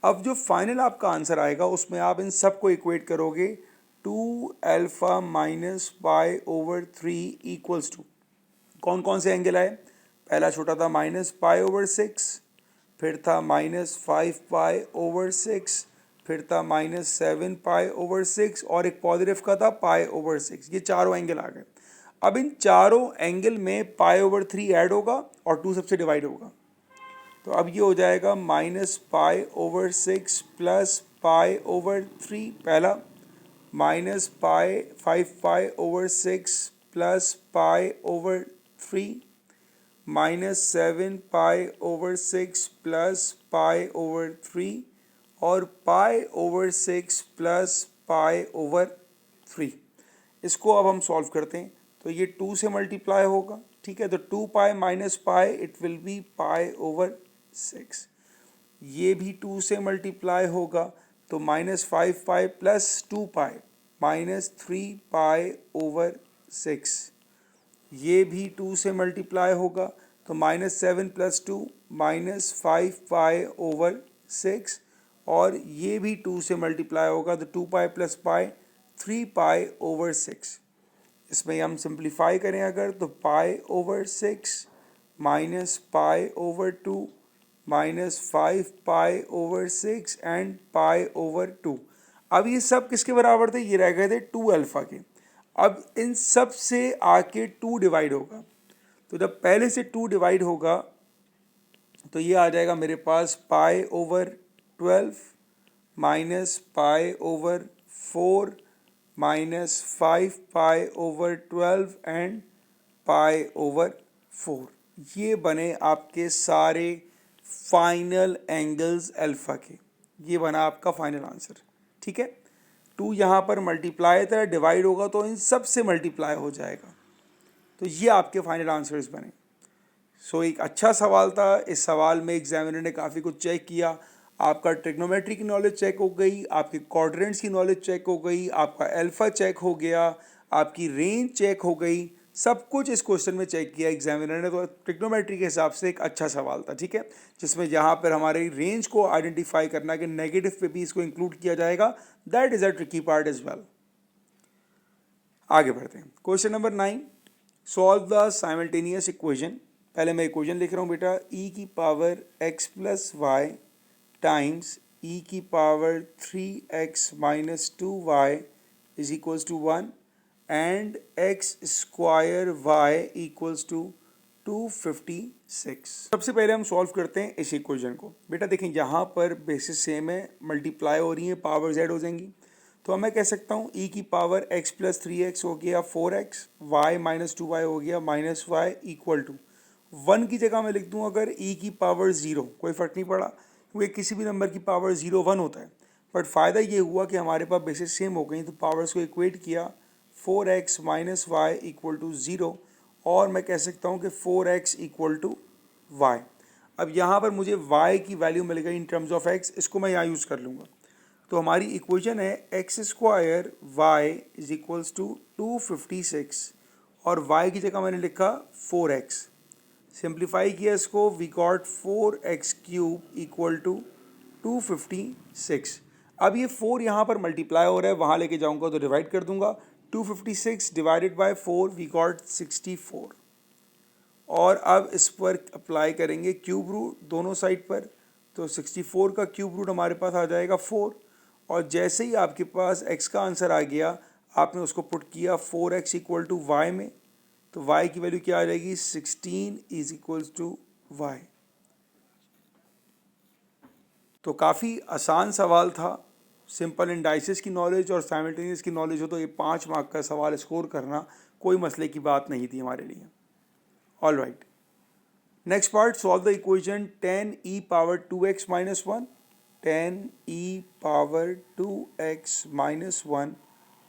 अब जो फाइनल आपका आंसर आएगा उसमें आप इन सब को इक्वेट करोगे, 2 alpha minus pi over 3 equals to, कौन कौन से एंगल आए, पहला छोटा था माइनस पाई ओवर 6, फिर था माइनस 5 पाई ओवर 6, फिर था माइनस 7 पाई ओवर 6, और एक पॉजिटिव का था पाई ओवर 6। ये चारों एंगल आ गए। अब इन चारों एंगल में पाई ओवर 3 ऐड होगा और 2 सबसे डिवाइड होगा, तो अब ये हो जाएगा minus pi over 6 plus pi over 3 पहला, minus pi 5 pi over 6 plus pi over 3, minus 7 pi over 6 plus pi over 3, और pi over 6 plus pi over 3। इसको अब हम सॉल्व करते हैं, तो ये 2 से मल्टीप्लाई होगा, ठीक है। तो 2 pi minus pi it will B pi over 6, ये भी 2 से मल्टीप्लाई होगा, तो minus 5 pi plus 2 pi minus 3 pi over 6, ये भी 2 से मल्टीप्लाई होगा, तो minus 7 plus 2 minus 5 pi over 6, और ये भी 2 से मल्टीप्लाई होगा, तो 2 pi plus pi 3 pi over 6। इसमें हम सिंप्लीफाई करें अगर, तो pi over 6 minus pi over 2 minus 5 pi over 6 and pi over 2। अब ये सब किसके बराबर थे, ये रह गए थे 2 अल्फ़ा के। अब इन सब से आके 2 डिवाइड होगा, तो जब पहले से 2 डिवाइड होगा तो ये आ जाएगा मेरे पास π/12 माइनस π/4 माइनस 5π/12 एंड π/4। ये बने आपके सारे फाइनल एंगल्स अल्फा के। ये बना आपका फाइनल आंसर। ठीक है, 2 यहाँ पर मल्टीप्लाई था, डिवाइड होगा तो इन सब से मल्टीप्लाई हो जाएगा। तो ये आपके फाइनल आंसर्स बने। सो एक अच्छा सवाल था। इस सवाल में एग्जामिनर ने काफ़ी कुछ चेक किया। आपका ट्रिग्नोमेट्री की नॉलेज चेक हो गई, आपके क्वाड्रेंट्स की नॉलेज चेक हो गई, आपका अल्फा चेक हो गया, आपकी रेंज चेक हो गई, सब कुछ इस क्वेश्चन में चेक किया एग्जामिनर ने। तो ट्रिग्नोमेट्री के हिसाब से एक अच्छा सवाल था। ठीक है, जिसमें यहाँ पर हमारे रेंज को आइडेंटिफाई करना कि नेगेटिव पे भी इसको इंक्लूड किया जाएगा, that is a tricky part as well. आगे बढ़ते हैं। Question number 9, solve the simultaneous equation. पहले मैं इक्वेशन लिख रहा हूँ बेटा, e की power x plus y times e की power 3x minus 2y is equals to 1 and x square y equals to 256। सबसे पहले हम सॉल्व करते हैं इस इक्वेशन को। बेटा देखें, यहाँ पर बेसिस सेम है, मल्टीप्लाई हो रही है, पावर z हो जाएंगी। तो मैं कह सकता हूँ e की पावर x प्लस 3x हो गया 4x, y माइनस 2y हो गया माइनस y इक्वल टू 1 की जगह मैं लिख दूँ अगर e की पावर 0, कोई फ़र्क नहीं पड़ा क्योंकि किसी भी नंबर की पावर 0 1 होता है। बट फ़ायदा ये हुआ कि हमारे पास बेसिस सेम हो गई, तो पावर्स को इक्वेट किया 4x minus Y equal to 0, और मैं कह सकता हूँ कि 4x इक्वल टू वाई। अब यहाँ पर मुझे y की वैल्यू मिल गई इन टर्म्स ऑफ x, इसको मैं यहाँ यूज़ कर लूँगा। तो हमारी इक्वेशन है x square y is equals to 256 और y की जगह मैंने लिखा 4x। सिंप्लीफाई किया इसको, we got 4x cube equal to 256। अब ये 4 यहाँ पर मल्टीप्लाई हो रहा है, वहाँ लेके जाऊँगा तो डिवाइड कर दूंगा। 256 डिवाइडेड बाय 4 वी गॉट 64। और अब इस पर अप्लाई करेंगे क्यूब रूट दोनों साइड पर, तो 64 का क्यूब रूट हमारे पास आ जाएगा 4। और जैसे ही आपके पास x का आंसर आ गया, आपने उसको पुट किया 4x इक्वल टू वाई में, तो y की वैल्यू क्या आ जाएगी 16 इज इक्वल्स टू वाई। तो काफ़ी आसान सवाल था। सिंपल इंडाइसिस की नॉलेज और साइमल्टेनियस की नॉलेज हो तो ये 5 मार्क का सवाल स्कोर करना कोई मसले की बात नहीं थी हमारे लिए। All right, next part, solve the equation 10e power 2x minus 1, 10e power 2x minus 1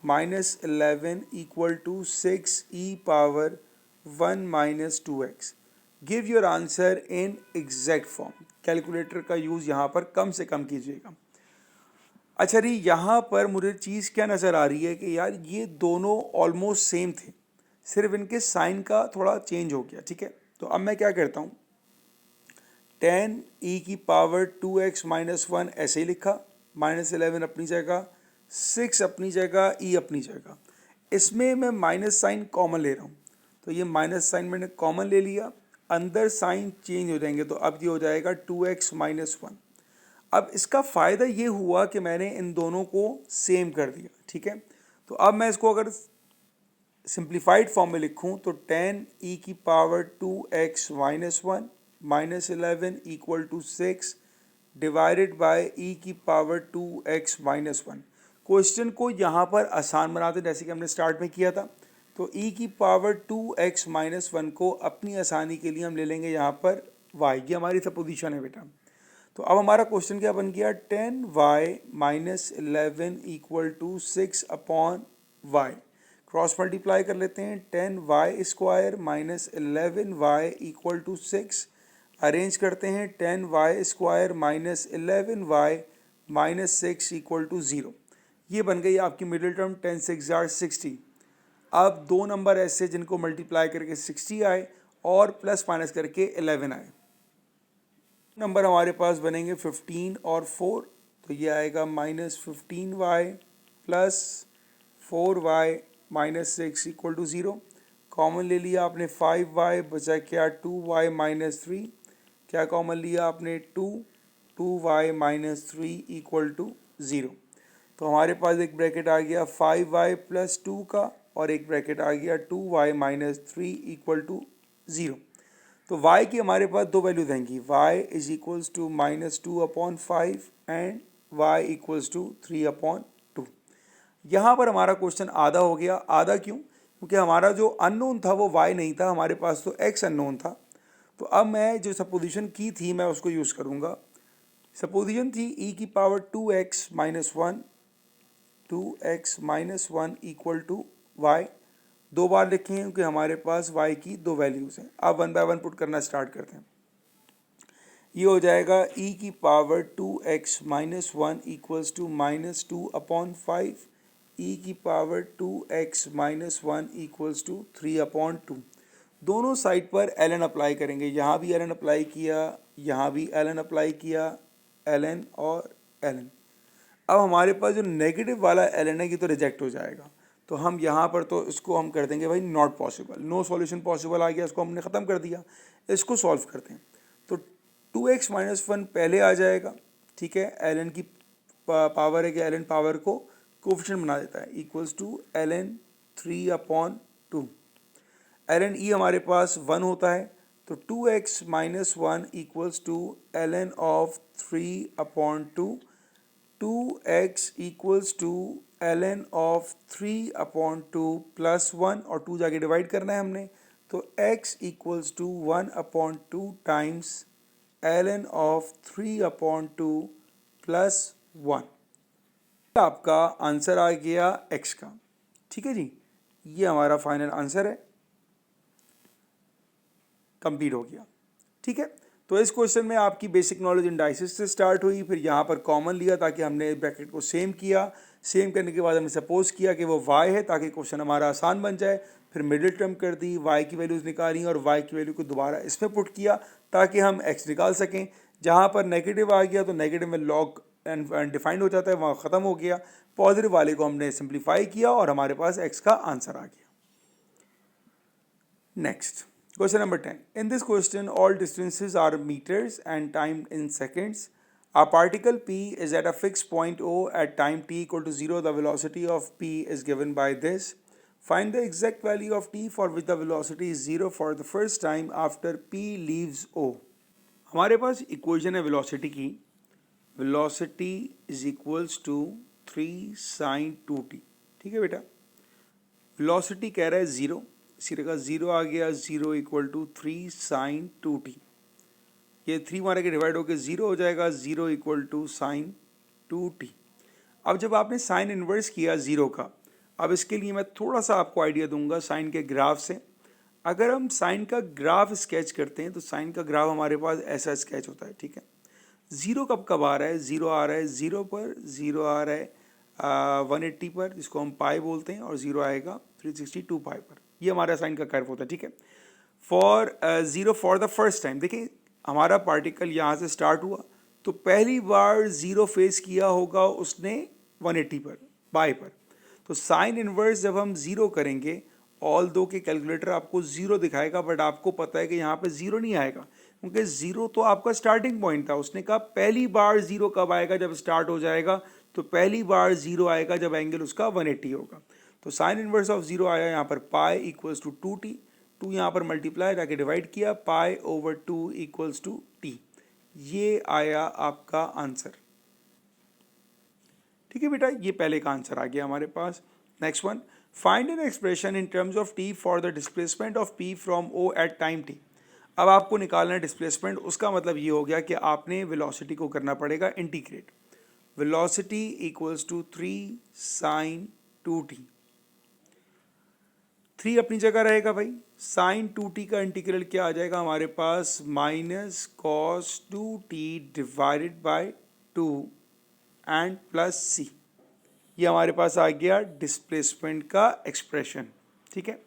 minus 11 equal to 6e power 1 minus 2x। Give your answer in exact form. Calculator का यूज़ यहाँ पर कम से कम कीजिएगा। अच्छा जी, यहाँ पर मुझे चीज़ क्या नज़र आ रही है कि यार ये दोनों ऑलमोस्ट सेम थे, सिर्फ इनके साइन का थोड़ा चेंज हो गया। ठीक है, तो अब मैं क्या करता हूँ, 10e की पावर 2x माइनस 1 ऐसे ही लिखा, माइनस 11 अपनी जगह, 6 अपनी जगह, e अपनी जगह। इसमें मैं माइनस साइन कॉमन ले रहा हूँ, तो ये माइनस साइन मैंने कॉमन ले लिया, अंदर साइन चेंज हो जाएंगे, तो अब ये हो जाएगा 2x माइनस 1। अब इसका फ़ायदा ये हुआ कि मैंने इन दोनों को सेम कर दिया। ठीक है, तो अब मैं इसको अगर सिंप्लीफाइड फॉर्म में लिखूं तो 10e की power 2x minus 1 minus 11 equal to 6 divided by e की पावर 2x माइनस 1। क्वेश्चन को यहाँ पर आसान बनाते जैसे कि हमने स्टार्ट में किया था। तो e की पावर 2x माइनस 1 को अपनी आसानी के लिए हम ले लेंगे यहाँ पर y, ये हमारी सपोजिशन है बेटा। तो अब हमारा क्वेश्चन क्या बन गया, 10y minus 11 equal to 6 upon y। Cross multiply कर लेते हैं, 10y square minus 11y equal to 6। Arrange करते हैं, 10y square minus 11y minus 6 equal to 0। ये बन गई आपकी मिडिल टर्म, 10 6 जार 60। अब दो नंबर ऐसे जिनको मल्टीप्लाई करके 60 आए और प्लस माइनस करके 11 आए। नंबर हमारे पास बनेंगे 15 और 4, तो ये आएगा minus 15y plus 4y minus 6 equal to 0। Common ले लिया आपने 5y, बचा क्या 2y माइनस 3। क्या कॉमन लिया आपने 2y माइनस 3 इक्वल टू 0। तो हमारे पास एक ब्रैकेट आ गया 5y प्लस 2 का और एक ब्रैकेट आ गया 2y माइनस 3 इक्वल टू 0। तो y की हमारे पास दो वैल्यू रहेंगी, y is equals to -2/5 and y equals to 3/2। यहाँ पर हमारा क्वेश्चन आधा हो गया। आधा क्यों? क्योंकि हमारा जो अननोन था वो y नहीं था, हमारे पास तो x अननोन था। तो अब मैं जो सपोजिशन की थी मैं उसको यूज़ करूँगा। सपोजिशन थी e की power 2x minus one equal to y। दो बार लिखे हैं क्योंकि हमारे पास y की दो वैल्यूज़ हैं। अब वन बाय वन पुट करना स्टार्ट करते हैं। ये हो जाएगा e की power 2x minus one equals to -2/5, e की power 2x minus one equals to 3/2। दोनों साइड पर ln अप्लाई करेंगे। यहाँ भी ln अप्लाई किया, यहाँ भी ln अप्लाई किया, ln और ln। अब हमारे पास जो नेगेटिव वाला ln है ये तो रिजेक्ट हो जाएगा, तो हम यहाँ पर तो इसको हम कर देंगे भाई not possible, no solution possible आ गया, इसको हमने ख़त्म कर दिया। इसको सॉल्व करते हैं तो 2x माइनस वन पहले आ जाएगा, ठीक है। ln की पावर है कि ln पावर को कोफिशिएंट बना देता है, equals to ln 3/2। ln e हमारे पास 1 होता है, तो 2x minus one equals to ln of 3/2। 2x equals to ln of 3/2 plus 1 और 2 जाके डिवाइड करना है हमने, तो x equals to 1/2 times ln of 3/2 plus 1। आपका आंसर आ गया x का, ठीक है जी। ये हमारा फाइनल आंसर है, कंप्लीट हो गया, ठीक है। तो इस क्वेश्चन में आपकी बेसिक नॉलेज इंडाइसिस से स्टार्ट हुई, फिर यहाँ पर कॉमन लिया ताकि हमने ब्रैकेट को सेम किया, सेम करने के बाद हमने सपोज किया कि वो y है ताकि क्वेश्चन हमारा आसान बन जाए। फिर मिडिल टर्म कर दी, y की वैल्यूज़ निकाली और y की वैल्यू को दोबारा इसमें पुट किया ताकि हम x निकाल सकें। जहाँ पर नेगेटिव आ गया तो नेगेटिव में लॉग डिफाइंड हो जाता है, वहाँ ख़त्म हो गया। पॉजिटिव वाले को हमने सिंप्लीफाई किया और हमारे पास x का आंसर आ गया। Next question number 10. In this question, all distances are meters and timed in seconds. A particle P is at a fixed point O at time t equal to 0. The velocity of P is given by this. Find the exact value of t for which the velocity is 0 for the first time after P leaves O. हमारे पास इक्वेशन है वेलोसिटी की। Velocity is equals to 3 sin 2t, ठीक है बेटा। वेलोसिटी कह रहा है 0, इसी का 0 आ गया, 0 इक्वल टू 3 sin 2t। ये 3 मारे के डिवाइड होकर 0 हो जाएगा, 0 इक्वल टू sin 2t। अब जब आपने साइन इन्वर्स किया 0 का, अब इसके लिए मैं थोड़ा सा आपको आइडिया दूंगा साइन के ग्राफ से। अगर हम साइन का ग्राफ स्केच करते हैं तो साइन का ग्राफ हमारे पास ऐसा स्केच होता है, ठीक है। 0 कब कब आ रहा है? 0 आ रहा है 0 पर, 0 आ रहा है 180 पर जिसको हम पाई बोलते हैं, और 0 आएगा 362 पाई पर। ये हमारा साइन का कर्व होता है, ठीक है। For 0 for the first time, देखिए हमारा पार्टिकल यहाँ से स्टार्ट हुआ तो पहली बार 0 फेस किया होगा उसने 180 पर, बाई पर। तो साइन इनवर्स जब हम 0 करेंगे, ऑल दो के कैलकुलेटर आपको 0 दिखाएगा, बट आपको पता है कि यहाँ पे 0 नहीं आएगा क्योंकि 0 तो आपका स्टार्टिंग पॉइंट था। उसने कहा पहली बार 0 कब आएगा? जब स्टार्ट हो जाएगा। तो पहली बार 0 आएगा जब एंगल उसका 180 होगा। तो साइन इनवर्स ऑफ 0 आया यहाँ पर पाई इक्वल्स टू 2t, 2 यहाँ पर मल्टीप्लाई जाके डिवाइड किया, pi over 2 equals to t। ये आया आपका आंसर, ठीक है बेटा। ये पहले का आंसर आ गया हमारे पास। Next one, find an expression in terms of t for the displacement of p from o at time t। अब आपको निकालना है डिस्प्लेसमेंट। उसका मतलब ये हो गया कि आपने वेलोसिटी को करना पड़ेगा integrate. Velocity equals to 3 sin 2t। 3 अपनी जगह रहेगा भाई। साइन 2t का इंटीग्रल क्या आ जाएगा हमारे पास? Minus cos 2t divided by 2 and plus c। ये हमारे पास आ गया डिस्प्लेसमेंट का एक्सप्रेशन, ठीक है।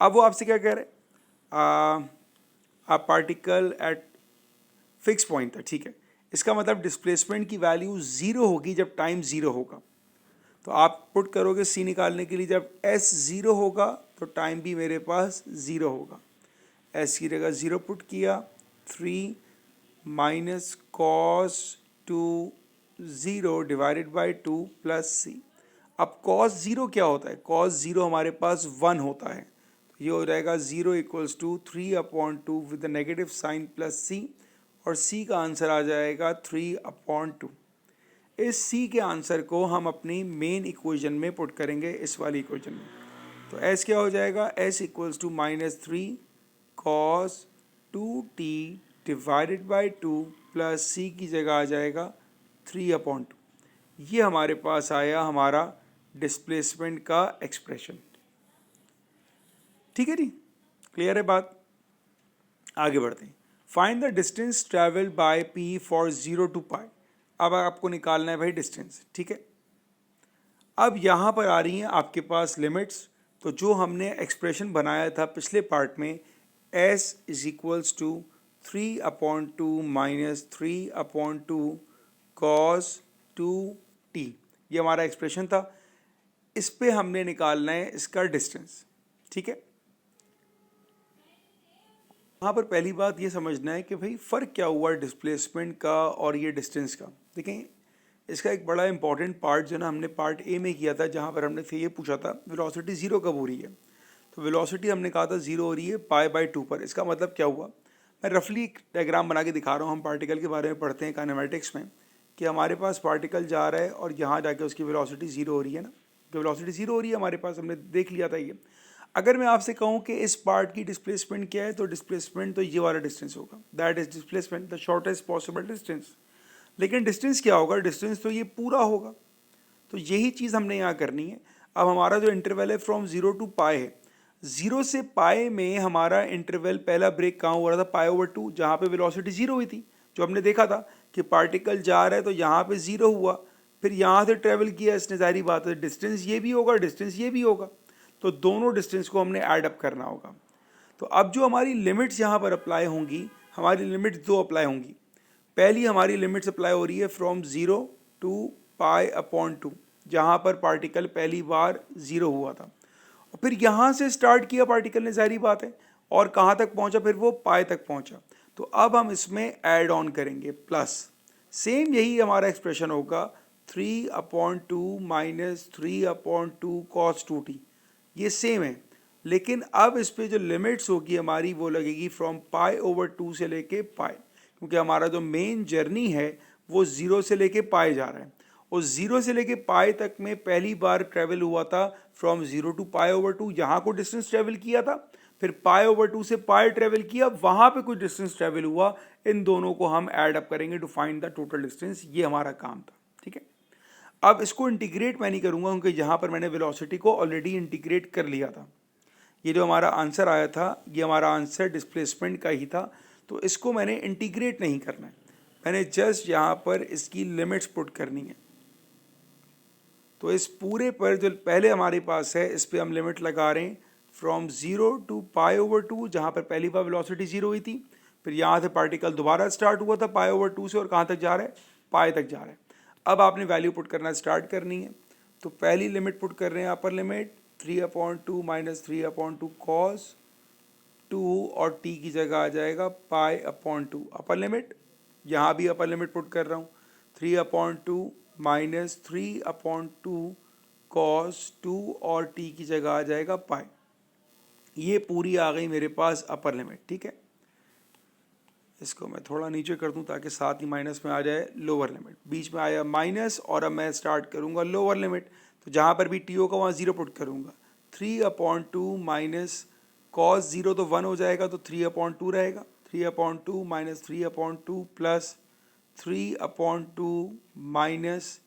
अब वो आपसे क्या कह रहे हैं? आ पार्टिकल एट फिक्स पॉइंट था, ठीक है। इसका मतलब डिस्प्लेसमेंट की वैल्यू 0 होगी जब टाइम 0 होगा। तो आप पुट करोगे c निकालने के लिए, जब s 0 होगा तो टाइम भी मेरे पास 0 होगा। s की जगह 0 पुट किया, 3 minus cos 2 0 divided by 2 plus c। अब कॉस 0 क्या होता है? कॉस 0 हमारे पास 1 होता है। तो ये हो जाएगा 0 equals to 3/2 with the negative sign plus C, और सी का आंसर आ जाएगा 3/2। इस सी के आंसर को हम अपनी मेन इक्वेशन में पुट करेंगे, इस वाली इक्वेशन में। तो एस क्या हो जाएगा, S equals to -3 cos 2t divided by 2 plus C की जगह आ जाएगा 3/2। ये हमारे पास आया हमारा डिस्प्लेसमेंट का एक्सप्रेशन। ठीक है जी, क्लियर है बात। आगे बढ़ते हैं। Find the distance travelled by P for 0 to पाई। अब आपको निकालना है भाई डिस्टेंस, ठीक है। अब यहाँ पर आ रही हैं आपके पास लिमिट्स। तो जो हमने एक्सप्रेशन बनाया था पिछले पार्ट में, s is equals to 3/2 minus 3/2 cos 2t, ये हमारा एक्सप्रेशन था। इस पे हमने निकालना है इसका डिस्टेंस, ठीक है। यहाँ पर पहली बात ये समझना है कि भाई फ़र्क क्या हुआ डिस्प्लेसमेंट का और ये डिस्टेंस का। देखें, इसका एक बड़ा इंपॉर्टेंट पार्ट जो ना हमने पार्ट ए में किया था, जहाँ पर हमने ये पूछा था वेलोसिटी 0 कब हो रही है। तो वेलोसिटी हमने कहा था 0 हो रही है π/2 पर। इसका मतलब क्या हुआ, मैं रफली एक डायग्राम बना के दिखा रहा हूँ। हम पार्टिकल के बारे में पढ़ते हैं काइनेमेटिक्स में कि हमारे पास पार्टिकल जा रहा है और यहाँ जाके उसकी वेलोसिटी 0 हो रही है ना। तो वेलोसिटी 0 हो रही है हमारे पास, हमने देख लिया था ये। अगर मैं आपसे कहूँ कि इस पार्ट की डिस्प्लेसमेंट क्या है, तो डिस्प्लेसमेंट तो ये वाला डिस्टेंस होगा, that is displacement, the shortest possible distance. लेकिन डिस्टेंस क्या होगा, डिस्टेंस तो ये पूरा होगा। तो यही चीज़ हमने यहाँ करनी है। अब हमारा जो इंटरवल है फ्रॉम 0 to पाई है, 0 से पाई में हमारा इंटरवल पहला ब्रेक कहाँ हुआ था, π/2, जहाँ पे वेलोसिटी 0 हुई थी। जो हमने देखा था कि पार्टिकल जा रहा है तो यहाँ पे 0 हुआ, फिर यहाँ से ट्रेवल किया इसने, जाहिर बात है डिस्टेंस ये भी होगा, डिस्टेंस ये भी होगा। तो दोनों डिस्टेंस को हमने ऐड अप करना होगा। तो अब जो हमारी लिमिट्स यहाँ पर अप्लाई होंगी, हमारी लिमिट्स दो अप्लाई होंगी। पहली हमारी लिमिट्स अप्लाई हो रही है फ्रॉम 0 to π/2, जहाँ पर पार्टिकल पहली बार 0 हुआ था, और फिर यहाँ से स्टार्ट किया पार्टिकल ने, जाहिर बात है, और कहाँ तक पहुँचा, फिर वो पाई तक पहुँचा। तो अब हम इसमें ऐड ऑन करेंगे प्लस। सेम यही हमारा एक्सप्रेशन होगा 3/2 माइनस 3/2 cos 2t, ये सेम है। लेकिन अब इस पे जो लिमिट्स होगी हमारी वो लगेगी फ्रॉम π/2 से लेके पाई, क्योंकि हमारा जो मेन जर्नी है वो 0 से लेके पाई जा रहा है, और 0 से लेके पाई तक में पहली बार ट्रेवल हुआ था फ्रॉम 0 to π/2, यहाँ को डिस्टेंस ट्रेवल किया था, फिर π/2 से पाई ट्रेवल किया, वहाँ पे कुछ डिस्टेंस ट्रेवल हुआ। इन दोनों को हम ऐड अप करेंगे to find the total distance, ये हमारा काम था, ठीक है। अब इसको इंटीग्रेट मैं नहीं करूँगा, क्योंकि यहाँ पर मैंने वेलोसिटी को ऑलरेडी इंटीग्रेट कर लिया था। ये जो हमारा आंसर आया था, ये हमारा आंसर डिस्प्लेसमेंट का ही था, तो इसको मैंने इंटीग्रेट नहीं करना है, मैंने जस्ट यहाँ पर इसकी लिमिट्स पुट करनी है। तो इस पूरे पर जो पहले हमारे पास है, इस पर हम लिमिट लगा रहे हैं फ्रॉम 0 to π/2, जहाँ पर पहली बार वेलोसिटी 0 हुई थी, फिर यहाँ से पार्टिकल दोबारा स्टार्ट हुआ था π/2 से, और कहाँ तक जा रहा है, पाई तक जा रहा है। अब आपने वैल्यू पुट करना स्टार्ट करनी है। तो पहली लिमिट पुट कर रहे हैं, अपर लिमिट 3/2 माइनस 3/2 cos 2, और t की जगह आ जाएगा π/2 अपर लिमिट। यहाँ भी अपर लिमिट पुट कर रहा हूँ, 3/2 माइनस 3/2 cos 2, और t की जगह आ जाएगा पाई। ये पूरी आ गई मेरे पास अपर लिमिट, ठीक है। इसको मैं थोड़ा नीचे कर दूं ताकि साथ ही माइनस में आ जाए लोअर लिमिट, बीच में आया माइनस, और अब मैं स्टार्ट करूंगा लोअर लिमिट। तो जहाँ पर भी टी होगा वहाँ 0 पुट करूंगा। 3/2 माइनस cos 0 तो 1 हो जाएगा, तो 3/2 रहेगा। 3/2 माइनस 3/2 प्लस 3/2 माइनस,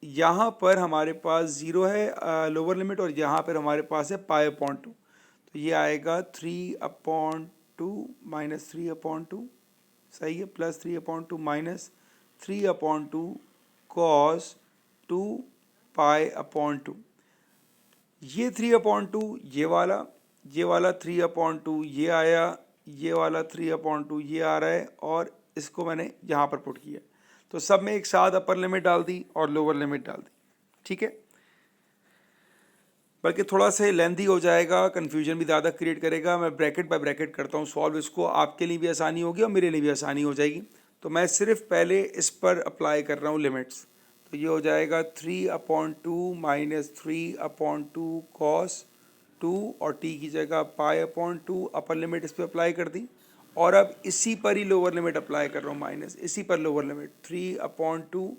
यहाँ पर हमारे पास 0 है लोअर लिमिट, और यहाँ पर हमारे पास है π/2, तो ये आएगा 3/2 माइनस 3/2, सही है, प्लस 3/2 माइनस 3/2 cos 2 π/2। ये 3/2 ये वाला 3/2 ये आया, ये वाला 3/2 ये आ रहा है, और इसको मैंने यहाँ पर पुट किया। तो सब में एक साथ अपर लिमिट डाल दी और लोअर लिमिट डाल दी, ठीक है। बल्कि थोड़ा सा लेंथी हो जाएगा, कन्फ्यूजन भी ज़्यादा क्रिएट करेगा। मैं ब्रैकेट बाय ब्रैकेट करता हूँ सॉल्व इसको, आपके लिए भी आसानी होगी और मेरे लिए भी आसानी हो जाएगी। तो मैं सिर्फ पहले इस पर अप्लाई कर रहा हूँ लिमिट्स। तो ये हो जाएगा 3/2 माइनस 3/2 cos 2 और t की जगह π/2 अपर लिमिट इस पर अप्लाई कर दी, और अब इसी पर ही लोअर लिमिट अप्लाई कर रहा हूँ, माइनस इसी पर लोअर लिमिट 3/2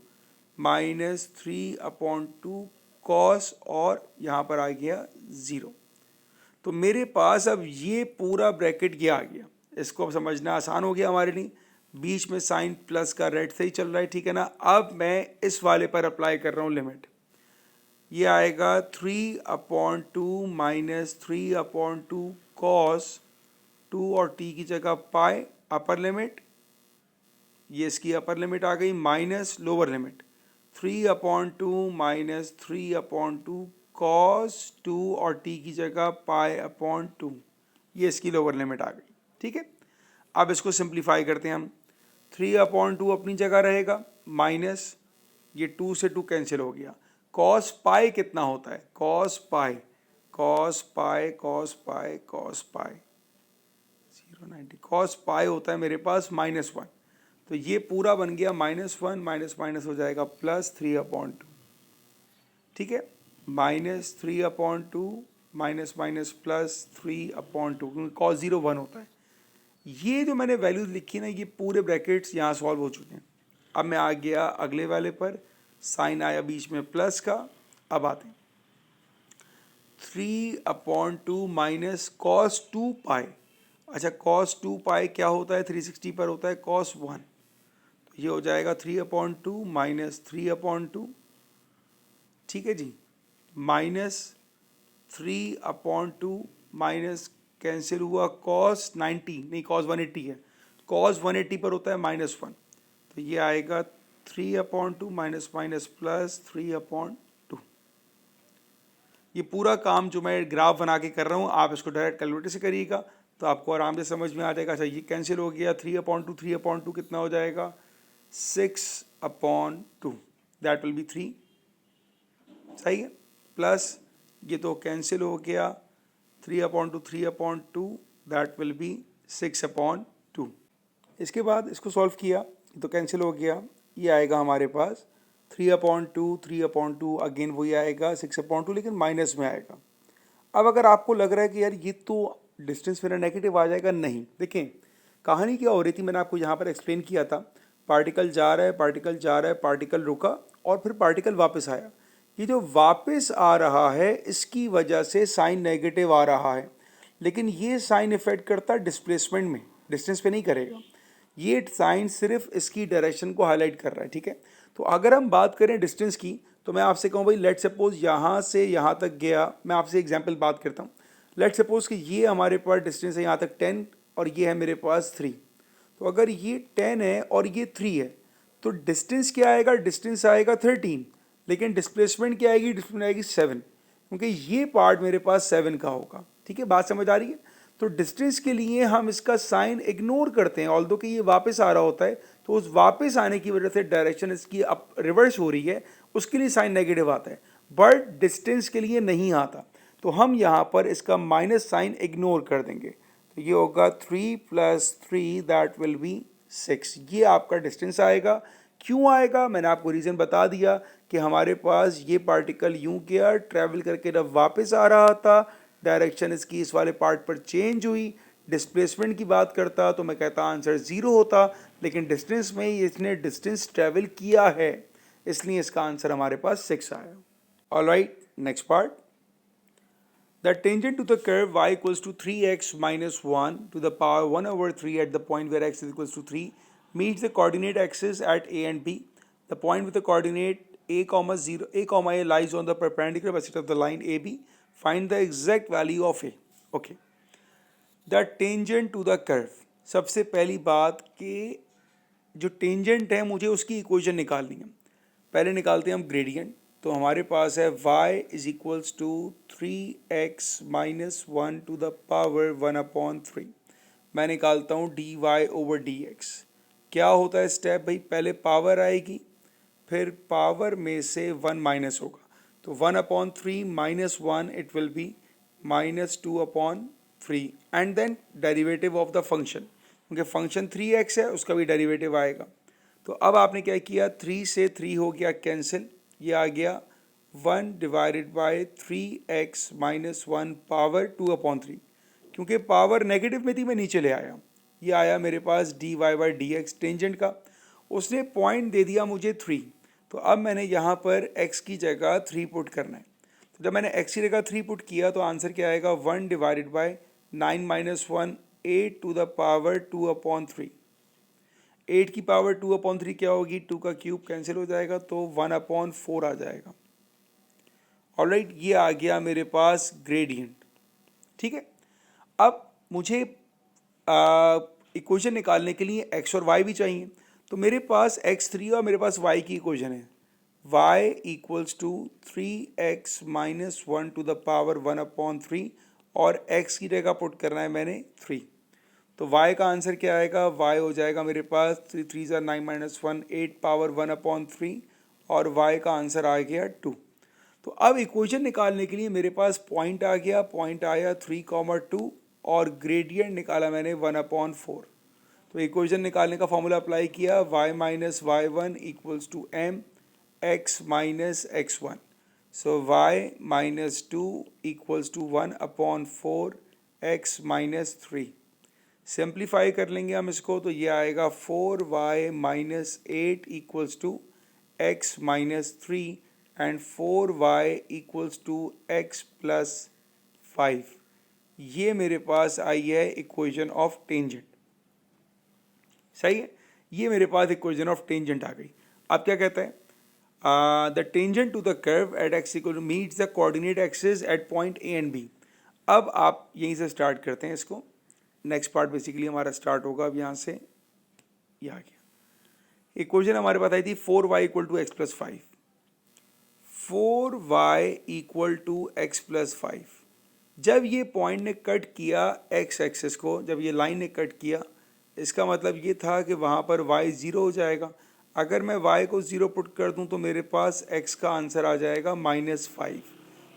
माइनस 3/2 कॉस, और यहाँ पर आ गया 0। तो मेरे पास अब ये पूरा ब्रैकेट ये आ गया। इसको अब समझना आसान हो गया हमारे लिए, बीच में साइन प्लस का रेड से ही चल रहा है, ठीक है ना। अब मैं इस वाले पर अप्लाई कर रहा हूँ लिमिट, ये आएगा 3/2 माइनस 3/2 कॉस 2 और t की जगह पाई अपर लिमिट, ये इसकी अपर लिमिट आ गई, minus lower limit 3/2 minus 3/2 cos 2 और t की जगह π/2, ये इसकी लोअर लिमिट आ गई, ठीक है। अब इसको सिंप्लीफाई करते हैं हम, 3/2 अपनी जगह रहेगा, माइनस ये 2 से 2 कैंसिल हो गया, कॉस पाई कितना होता है, कॉस पाई 090 कॉस पाई होता है मेरे पास -1, तो ये पूरा बन गया -1 माइनस माइनस हो जाएगा +3/2, ठीक है, -3/2 माइनस माइनस +3/2, क्योंकि कॉस 0 1 होता है। ये जो मैंने वैल्यूज लिखी ना, ये पूरे ब्रैकेट्स यहाँ सॉल्व हो चुके हैं। अब मैं आ गया अगले वाले पर, साइन आया बीच में प्लस का, अब आते हैं 3/2 माइनस कॉस 2 पाई, अच्छा कॉस 2 पाई क्या होता है, 360 पर होता है कॉस 1, तो ये हो जाएगा 3/2 माइनस 3/2, ठीक है जी, माइनस 3/2 माइनस कैंसिल हुआ कॉस 90, नहीं कॉस 180 है, कॉस 180 पर होता है -1, तो ये आएगा 3/2 माइनस माइनस प्लस 3/2। ये पूरा काम जो मैं ग्राफ बना के कर रहा हूँ, आप इसको डायरेक्ट कैलकुलेटर से करिएगा तो आपको आराम से समझ में आ जाएगा। अच्छा ये कैंसिल हो गया, 3/2 कितना हो जाएगा, 6/2, दैट विल बी 3, सही है, प्लस ये तो कैंसिल हो गया, 3/2 दैट विल बी 6/2। इसके बाद इसको सॉल्व किया तो कैंसिल हो गया, ये आएगा हमारे पास 3/2 अगेन वही आएगा 6/2, लेकिन माइनस में आएगा। अब अगर आपको लग रहा है कि यार ये तो डिस्टेंस मेरा नेगेटिव आ जाएगा, नहीं, देखें कहानी क्या हो रही थी, मैंने आपको यहाँ पर एक्सप्लेन किया था, पार्टिकल जा रहा है, पार्टिकल जा रहा है, पार्टिकल रुका और फिर पार्टिकल वापस आया। ये जो वापस आ रहा है इसकी वजह से साइन नेगेटिव आ रहा है, लेकिन ये साइन इफेक्ट करता है डिस्प्लेसमेंट में, डिस्टेंस पे नहीं करेगा। ये साइन सिर्फ इसकी डायरेक्शन को हाईलाइट कर रहा है, ठीक है। तो अगर हम बात करें डिस्टेंस की, तो मैं आपसे कहूँ भाई लेट सपोज यहाँ से यहाँ तक गया, मैं आपसे एग्जांपल बात करता हूँ, लेट सपोज कि ये हमारे पास डिस्टेंस है यहाँ तक 10 और ये है मेरे पास 3, तो अगर ये 10 है और ये 3 है तो डिस्टेंस क्या आएगा, डिस्टेंस आएगा 13, लेकिन डिस्प्लेसमेंट क्या आएगी, डिस्प्लेसमेंट आएगी 7, क्योंकि ये पार्ट मेरे पास 7 का होगा, ठीक है, बात समझ आ रही है। तो डिस्टेंस के लिए हम इसका साइन इग्नोर करते हैं, ऑल्दो कि ये वापस आ रहा होता है, तो उस वापस आने की वजह से डायरेक्शन इसकी अप रिवर्स हो रही है, उसके लिए साइन नेगेटिव आता है, बट डिस्टेंस के लिए नहीं आता, तो हम यहाँ पर इसका माइनस साइन इग्नोर कर देंगे, तो ये होगा 3 + 3 दैट विल बी 6, ये आपका डिस्टेंस आएगा। क्यों आएगा, मैंने आपको रीज़न बता दिया कि हमारे पास ये पार्टिकल यूं गया, ट्रैवल करके जब वापस आ रहा था, डायरेक्शन इसकी इस वाले पार्ट पर चेंज हुई। डिस्प्लेसमेंट की बात करता तो मैं कहता आंसर 0 होता, लेकिन डिस्टेंस में इसने डिस्टेंस ट्रैवल किया है, इसलिए इसका आंसर हमारे पास 6 आया। Alright, next part, the tangent to the curve y = 3x - 1 to the power 1/3 at the point where x = 3 meets the coordinate axis at a and b. The point with the coordinate a, lies on the perpendicular bisect of the line AB. Find the exact value of a. Okay. The tangent to the curve. सबसे पहली बात कि जो टेंजेंट है मुझे उसकी इक्वेशन निकालनी है। पहले निकालते हैं हम ग्रेडियंट, तो हमारे पास है y = 3x - 1 to the power 1/3। मैं निकालता हूँ dy/dx। क्या होता है स्टेप भाई, पहले पावर आएगी, फिर पावर में से 1 माइनस होगा, तो 1/3 - 1 it will be -2/3 and then derivative of the function, क्योंकि फंक्शन 3x है उसका भी डेरिवेटिव आएगा। तो अब आपने क्या किया, 3 से 3 हो गया कैंसिल, ये आ गया 1 divided by 3x minus 1 power 2/3, क्योंकि पावर नेगेटिव में थी मैं नीचे ले आया, ये आया मेरे पास dy by D x tangent का। उसने पॉइंट दे दिया मुझे 3, तो अब मैंने यहाँ पर x की जगह 3 पुट करना है। तो जब मैंने x की जगह 3 पुट किया तो आंसर क्या आएगा, 1 divided by 9 minus 1 8 to the power 2/3। 8 की पावर 2/3 क्या होगी, 2 का क्यूब कैंसिल हो जाएगा तो 1/4 आ जाएगा। ऑलराइट, ये आ गया मेरे पास ग्रेडियंट। ठीक है, अब मुझे इक्वेशन निकालने के लिए x और y भी चाहिए, तो मेरे पास x3 और मेरे पास y की इक्वेशन है, y equals to 3x minus 1 to the power 1/3 और x की जगह पुट करना है मैंने 3। तो y का आंसर क्या आएगा, y हो जाएगा मेरे पास 3 3 9 माइनस 1 8 पावर 1/3 और y का आंसर आ गया 2। तो अब इक्वेशन निकालने के लिए मेरे पास पॉइंट आ गया, पॉइंट आया 3,2 और ग्रेडियंट निकाला मैंने 1/4। तो इक्वेशन निकालने का फॉर्मूला अप्लाई किया, y minus y1 equals to m x minus x1। So y minus 2 equals to 1/4 x minus 3। Simplify कर लेंगे हम इसको, तो ये आएगा 4y minus 8 equals to x minus 3 and 4y equals to x plus 5। ये मेरे पास आई है इक्वेशन ऑफ टेंजेंट। सही है, ये मेरे पास इक्वेशन ऑफ टेंजेंट आ गई। अब क्या कहता है, the tangent to the curve at x equal to meets the coordinate axis at point a and b। अब आप यहीं से स्टार्ट करते हैं इसको, नेक्स्ट पार्ट बेसिकली हमारा स्टार्ट होगा अब यहाँ से। ये आ गया, इक्वेशन हमारे पास आई थी 4y equal to x plus 5। 4y equal to x plus 5, जब ये पॉइंट ने कट किया x एक्सिस को, जब ये लाइन ने कट किया, इसका मतलब ये था कि वहाँ पर y 0 हो जाएगा। अगर मैं y को 0 पुट कर दूँ तो मेरे पास x का आंसर आ जाएगा -5।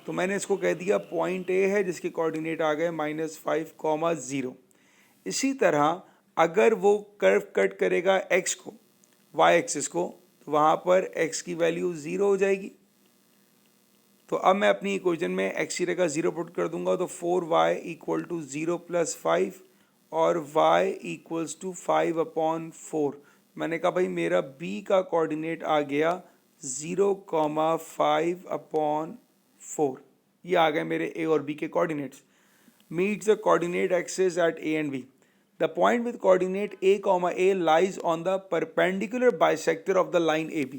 तो मैंने इसको कह दिया पॉइंट A है जिसके कोऑर्डिनेट आ गए -5, 0। इसी तरह अगर वो कर्व कट करेगा x को, y एक्सिस को, तो वहाँ पर x की वैल्यू 0 हो जाएगी। तो अब मैं अपनी इक्वेशन में x की जगह 0 पुट कर दूंगा, तो 4y इक्वल टू 0 प्लस 5 और y इक्वल्स टू 5/4। मैंने कहा भाई मेरा b का कोऑर्डिनेट आ गया 0,5/4। ये आ गए मेरे a और b के coordinates. Meets the coordinate axis eight a and b। The point with coordinate a, lies on the perpendicular bisector of the line AB।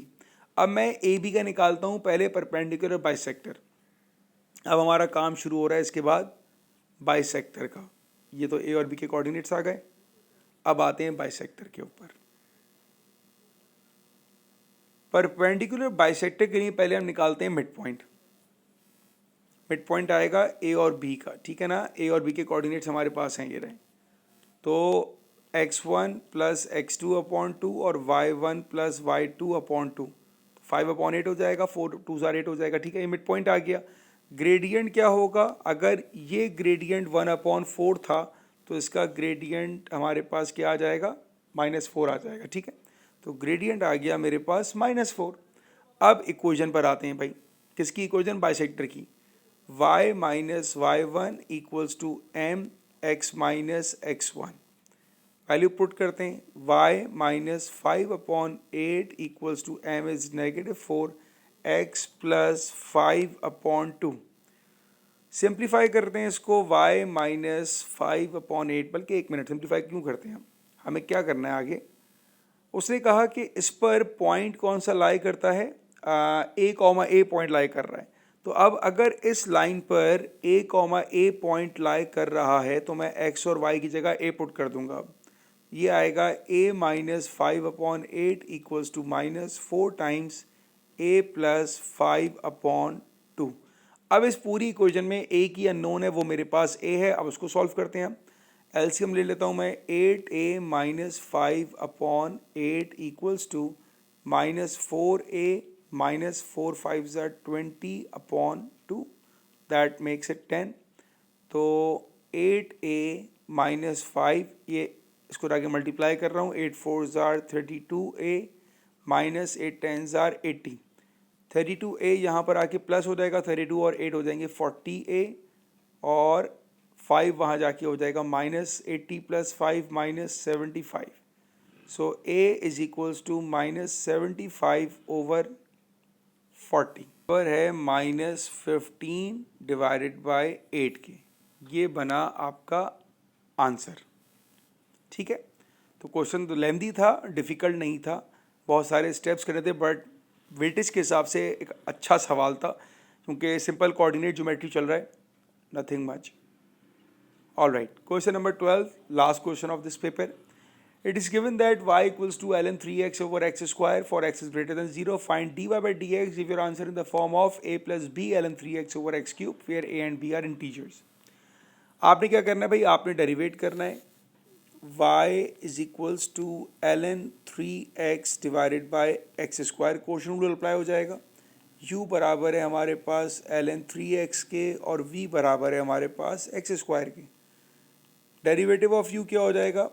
अब मैं AB का निकालता हूँ पहले परपेंडिकुलर बाइसेक्टर। अब हमारा काम शुरू हो रहा है इसके बाद बाइसेक्टर का। ये तो A और B के कोऑर्डिनेट्स आ गए, अब आते हैं बाइसेक्टर के ऊपर। परपेंडिकुलर बाइसेक्टर के लिए पहले हम निकालते हैं मिड पॉइंट। मिड पॉइंट आएगा A और B का, ठीक है ना। A और B के कोऑर्डिनेट्स हमारे पास हैं, ये रहे। तो x1 प्लस x2/2 और y1 प्लस y2/2, 5/8 हो जाएगा, 4 2 8 हो जाएगा। ठीक है, ये मिड पॉइंट आ गया। ग्रेडियंट क्या होगा, अगर ये ग्रेडियंट 1/4 था तो इसका ग्रेडियंट हमारे पास क्या आ जाएगा, -4 आ जाएगा। ठीक है, तो ग्रेडियंट आ गया मेरे पास -4। अब इक्वेशन पर आते हैं भाई, किसकी इक्वेशन, बाइसेक्टर की। y minus y1 equals to m x minus x1। Value put करते हैं, y minus 5/8 equals to m is -4 x plus 5/2। Simplify करते हैं इसको, y माइनस 5/8, बल्कि 1 मिनट, सिंप्लीफाई क्यों करते हैं हम, हमें क्या करना है आगे। उसने कहा कि इस पर पॉइंट कौन सा लाई करता है, a, पॉइंट लाई कर रहा है। तो अब अगर इस लाइन पर a, पॉइंट लाई कर रहा है तो मैं x और y की जगह a पुट कर दूंगा। अब ये आएगा a minus 5/8 equals to -4 times a plus 5/2। अब इस पूरी इक्वेशन में a की अननोन है, वो मेरे पास a है। अब उसको सॉल्व करते हैं हम। एलसीएम ले लेता हूँ मैं, 8a minus 5/8 equals to -4a minus 4 5s are 20/2, that makes it 10। तो 8a माइनस 5, ये इसको आगे मल्टीप्लाई कर रहा हूँ, 8 4s are 32a minus 8 10s are 80। 32a यहाँ पर आके प्लस हो जाएगा, 32 और 8 हो जाएंगे 40a, और 5 वहाँ जाके हो जाएगा -80 + 5 -75. So a is equals to -75 over 40 पर है -15 डिवाइडेड बाय 8 के। ये बना आपका आंसर। ठीक है, तो क्वेश्चन तो लेंदी था, डिफ़िकल्ट नहीं था, बहुत सारे स्टेप्स करे थे, बट वेटेज के हिसाब से एक अच्छा सवाल था, क्योंकि सिंपल कोऑर्डिनेट ज्योमेट्री चल रहा है, nothing much. All right, question number 12, last question of this paper. It is given that y equals to ln 3x over x square for x is greater than 0. Find dy by dx if your answer in the form of a plus b ln 3x over x cube, where a and b are integers. आपने क्या करना है भाई, आपने डेरिवेट करना है. y is equals to ln 3x divided bye x square, question rule apply हो जाएगा. u बराबर है हमारे पास ln 3x के और v बराबर है हमारे पास x स्क्वायर के. डेरिवेटिव ऑफ u क्या हो जाएगा,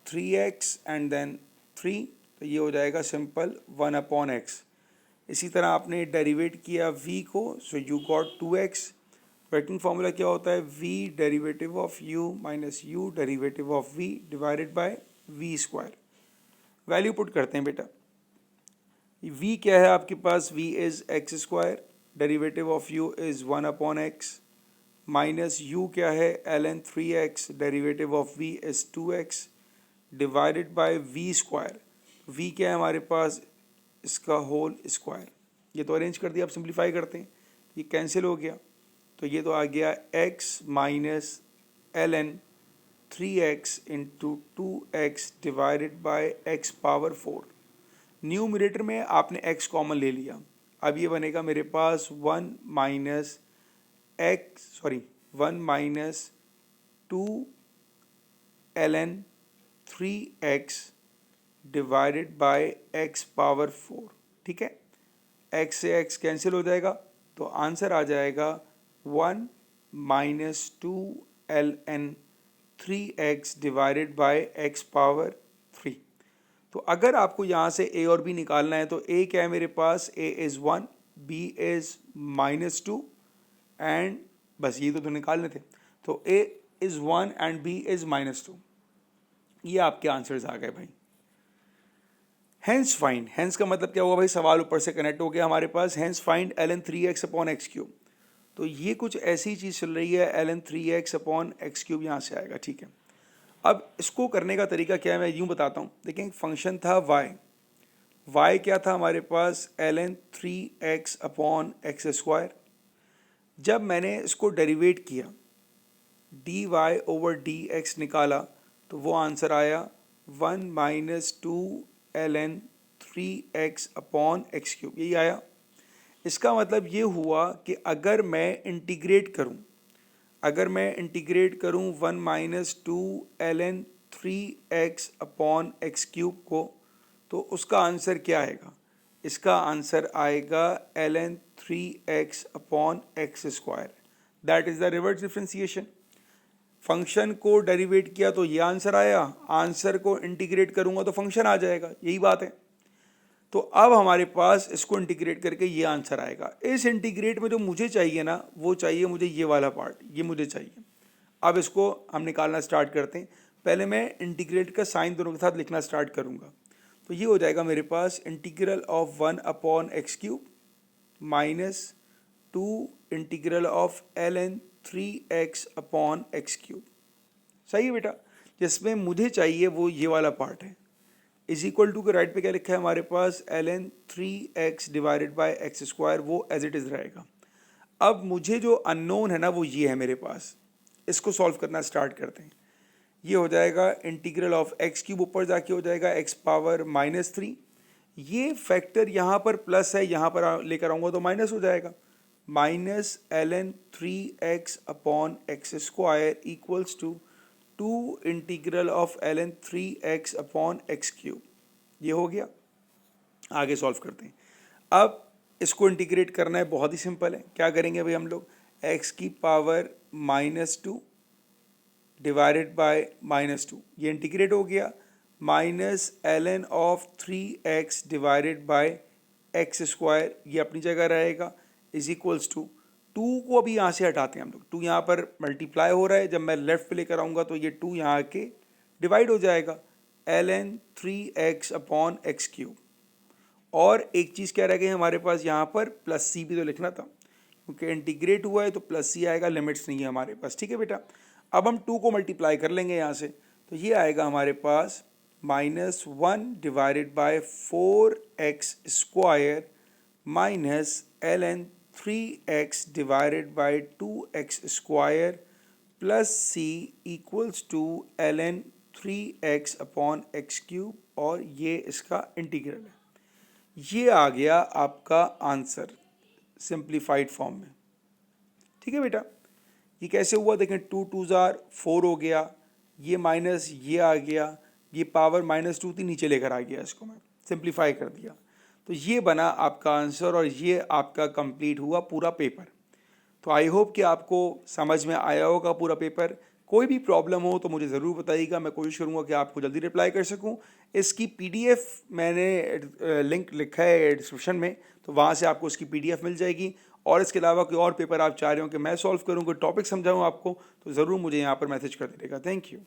3x एंड देन 3, तो ये हो जाएगा सिंपल 1/x. इसी तरह आपने डेरिवेट किया v को, so you got 2x. Working formula क्या होता है, v derivative of u minus u derivative of v divided by v square. Value put करते हैं बेटा. v क्या है आपके पास, v is x square, derivative of u is 1/x, minus u क्या है ln 3x, derivative of v is 2x divided by v square. v क्या है हमारे पास, इसका होल स्क्वायर. ये तो अरेंज कर दिया, आप सिंप्लीफाई करते हैं, ये कैंसिल हो गया, तो ये तो आ गया x minus ln 3x into 2x divided by x power 4. Numerator में आपने x कॉमन ले लिया, अब ये बनेगा मेरे पास 1 minus 2 ln 3x divided bye x power 4. ठीक है, x से x कैंसिल हो जाएगा, तो आंसर आ जाएगा 1 minus 2 ln 3x divided bye x power 3. तो अगर आपको यहाँ से a और b निकालना है, तो a क्या है मेरे पास, a is 1, b is -2, and बस ये तो निकालने थे, तो a is 1 and b is -2. ये आपके आंसर्स आ गए भाई. हेंस फाइंड, हेंस का मतलब क्या होगा भाई, सवाल ऊपर से कनेक्ट हो गया हमारे पास. Hence find ln 3x upon x cube. तो ये कुछ ऐसी चीज़ चल रही है, ln 3x upon x cube यहाँ से आएगा. ठीक है, अब इसको करने का तरीका क्या है, मैं यूँ बताता हूँ. देखिए, फंक्शन था y क्या था हमारे पास, ln 3x upon x square. जब मैंने इसको डेरिवेट किया, dy ओवर dx निकाला, तो वो आंसर आया 1 minus 2 ln 3x upon x cube, यही आया. इसका मतलब ये हुआ कि अगर मैं इंटीग्रेट करूं 1 minus 2 ln 3x upon x cube को, तो उसका आंसर क्या आएगा, इसका आंसर आएगा ln 3x upon x square. That is the reverse differentiation. Function को डेरिवेट किया तो ये आंसर आया, आंसर को इंटीग्रेट करूंगा तो फंक्शन आ जाएगा, यही बात है. तो अब हमारे पास इसको इंटीग्रेट करके ये आंसर आएगा. इस इंटीग्रेट में जो मुझे चाहिए ना, वो चाहिए मुझे ये वाला पार्ट, ये मुझे चाहिए. अब इसको हम निकालना स्टार्ट करते हैं. पहले मैं इंटीग्रेट का साइन दोनों के साथ लिखना स्टार्ट करूंगा. तो ये हो जाएगा मेरे पास integral of 1 upon x cube minus 2 integral of ln 3x upon x cube. सही है बेटा, जिसमें मुझे चाहिए वो ये वाला पार्ट है. इज इक्वल टू के राइट पे क्या लिखा है हमारे पास, ln 3x divided bye x square, वो एज इट इज़ रहेगा. अब मुझे जो अननोन है ना, वो ये है मेरे पास. इसको सॉल्व करना स्टार्ट करते हैं. ये हो जाएगा इंटीग्रल ऑफ एक्स क्यूब, ऊपर जाके हो जाएगा x पावर -3. ये फैक्टर यहाँ पर प्लस है, यहाँ पर लेकर आऊँगा तो माइनस हो जाएगा. Minus ln 3x upon x square equals to 2 integral of ln 3x upon x cube. ये हो गया. आगे सॉल्व करते हैं. अब इसको इंटीग्रेट करना है, बहुत ही सिंपल है. क्या करेंगे भाई हम लोग, x की पावर -2 डिवाइडेड बाय -2, ये इंटीग्रेट हो गया. Minus ln of 3x divided bye x square ये अपनी जगह रहेगा इज इक्वल्स टू 2 को अभी यहाँ से हटाते हैं हम लोग, 2 यहाँ पर मल्टीप्लाई हो रहा है, जब मैं लेफ्ट पे लेकर आऊँगा तो ये 2 यहाँ आके डिवाइड हो जाएगा ln 3x upon x cube. और एक चीज़ क्या रह गई हमारे पास यहाँ पर, प्लस सी भी तो लिखना था क्योंकि इंटीग्रेट हुआ है तो प्लस सी आएगा, लिमिट्स नहीं है हमारे पास। ठीक है बेटा, अब हम 2 को मल्टीप्लाई कर लेंगे यहाँ से, तो ये आएगा हमारे पास -1 divided by 4x square minus ln 3x divided by 2x square plus C equals to ln 3x upon x cube, और ये इसका इंटीग्रल है। ये आ गया आपका आंसर सिंप्लीफाइड फॉर्म में। ठीक है बेटा, ये कैसे हुआ देखें, 2 2 4 हो गया, ये माइनस ये आ गया, ये पावर -2 थी नीचे लेकर आ गया, इसको मैं सिंप्लीफाई कर दिया, तो ये बना आपका आंसर और ये आपका कंप्लीट हुआ पूरा पेपर। तो आई होप कि आपको समझ में आया होगा पूरा पेपर। कोई भी प्रॉब्लम हो तो मुझे ज़रूर बताइएगा, मैं कोशिश करूँगा कि आपको जल्दी रिप्लाई कर सकूँ। इसकी PDF मैंने लिंक लिखा है डिस्क्रिप्शन में, तो वहाँ से आपको उसकी PDF मिल जाएगी। और इसके अलावा कोई और पेपर आप चाह रहे हो कि मैं सॉल्व करूँ, कोई टॉपिक समझाऊँ आपको, तो ज़रूर मुझे यहाँ पर मैसेज कर दीजिएगा। Thank you.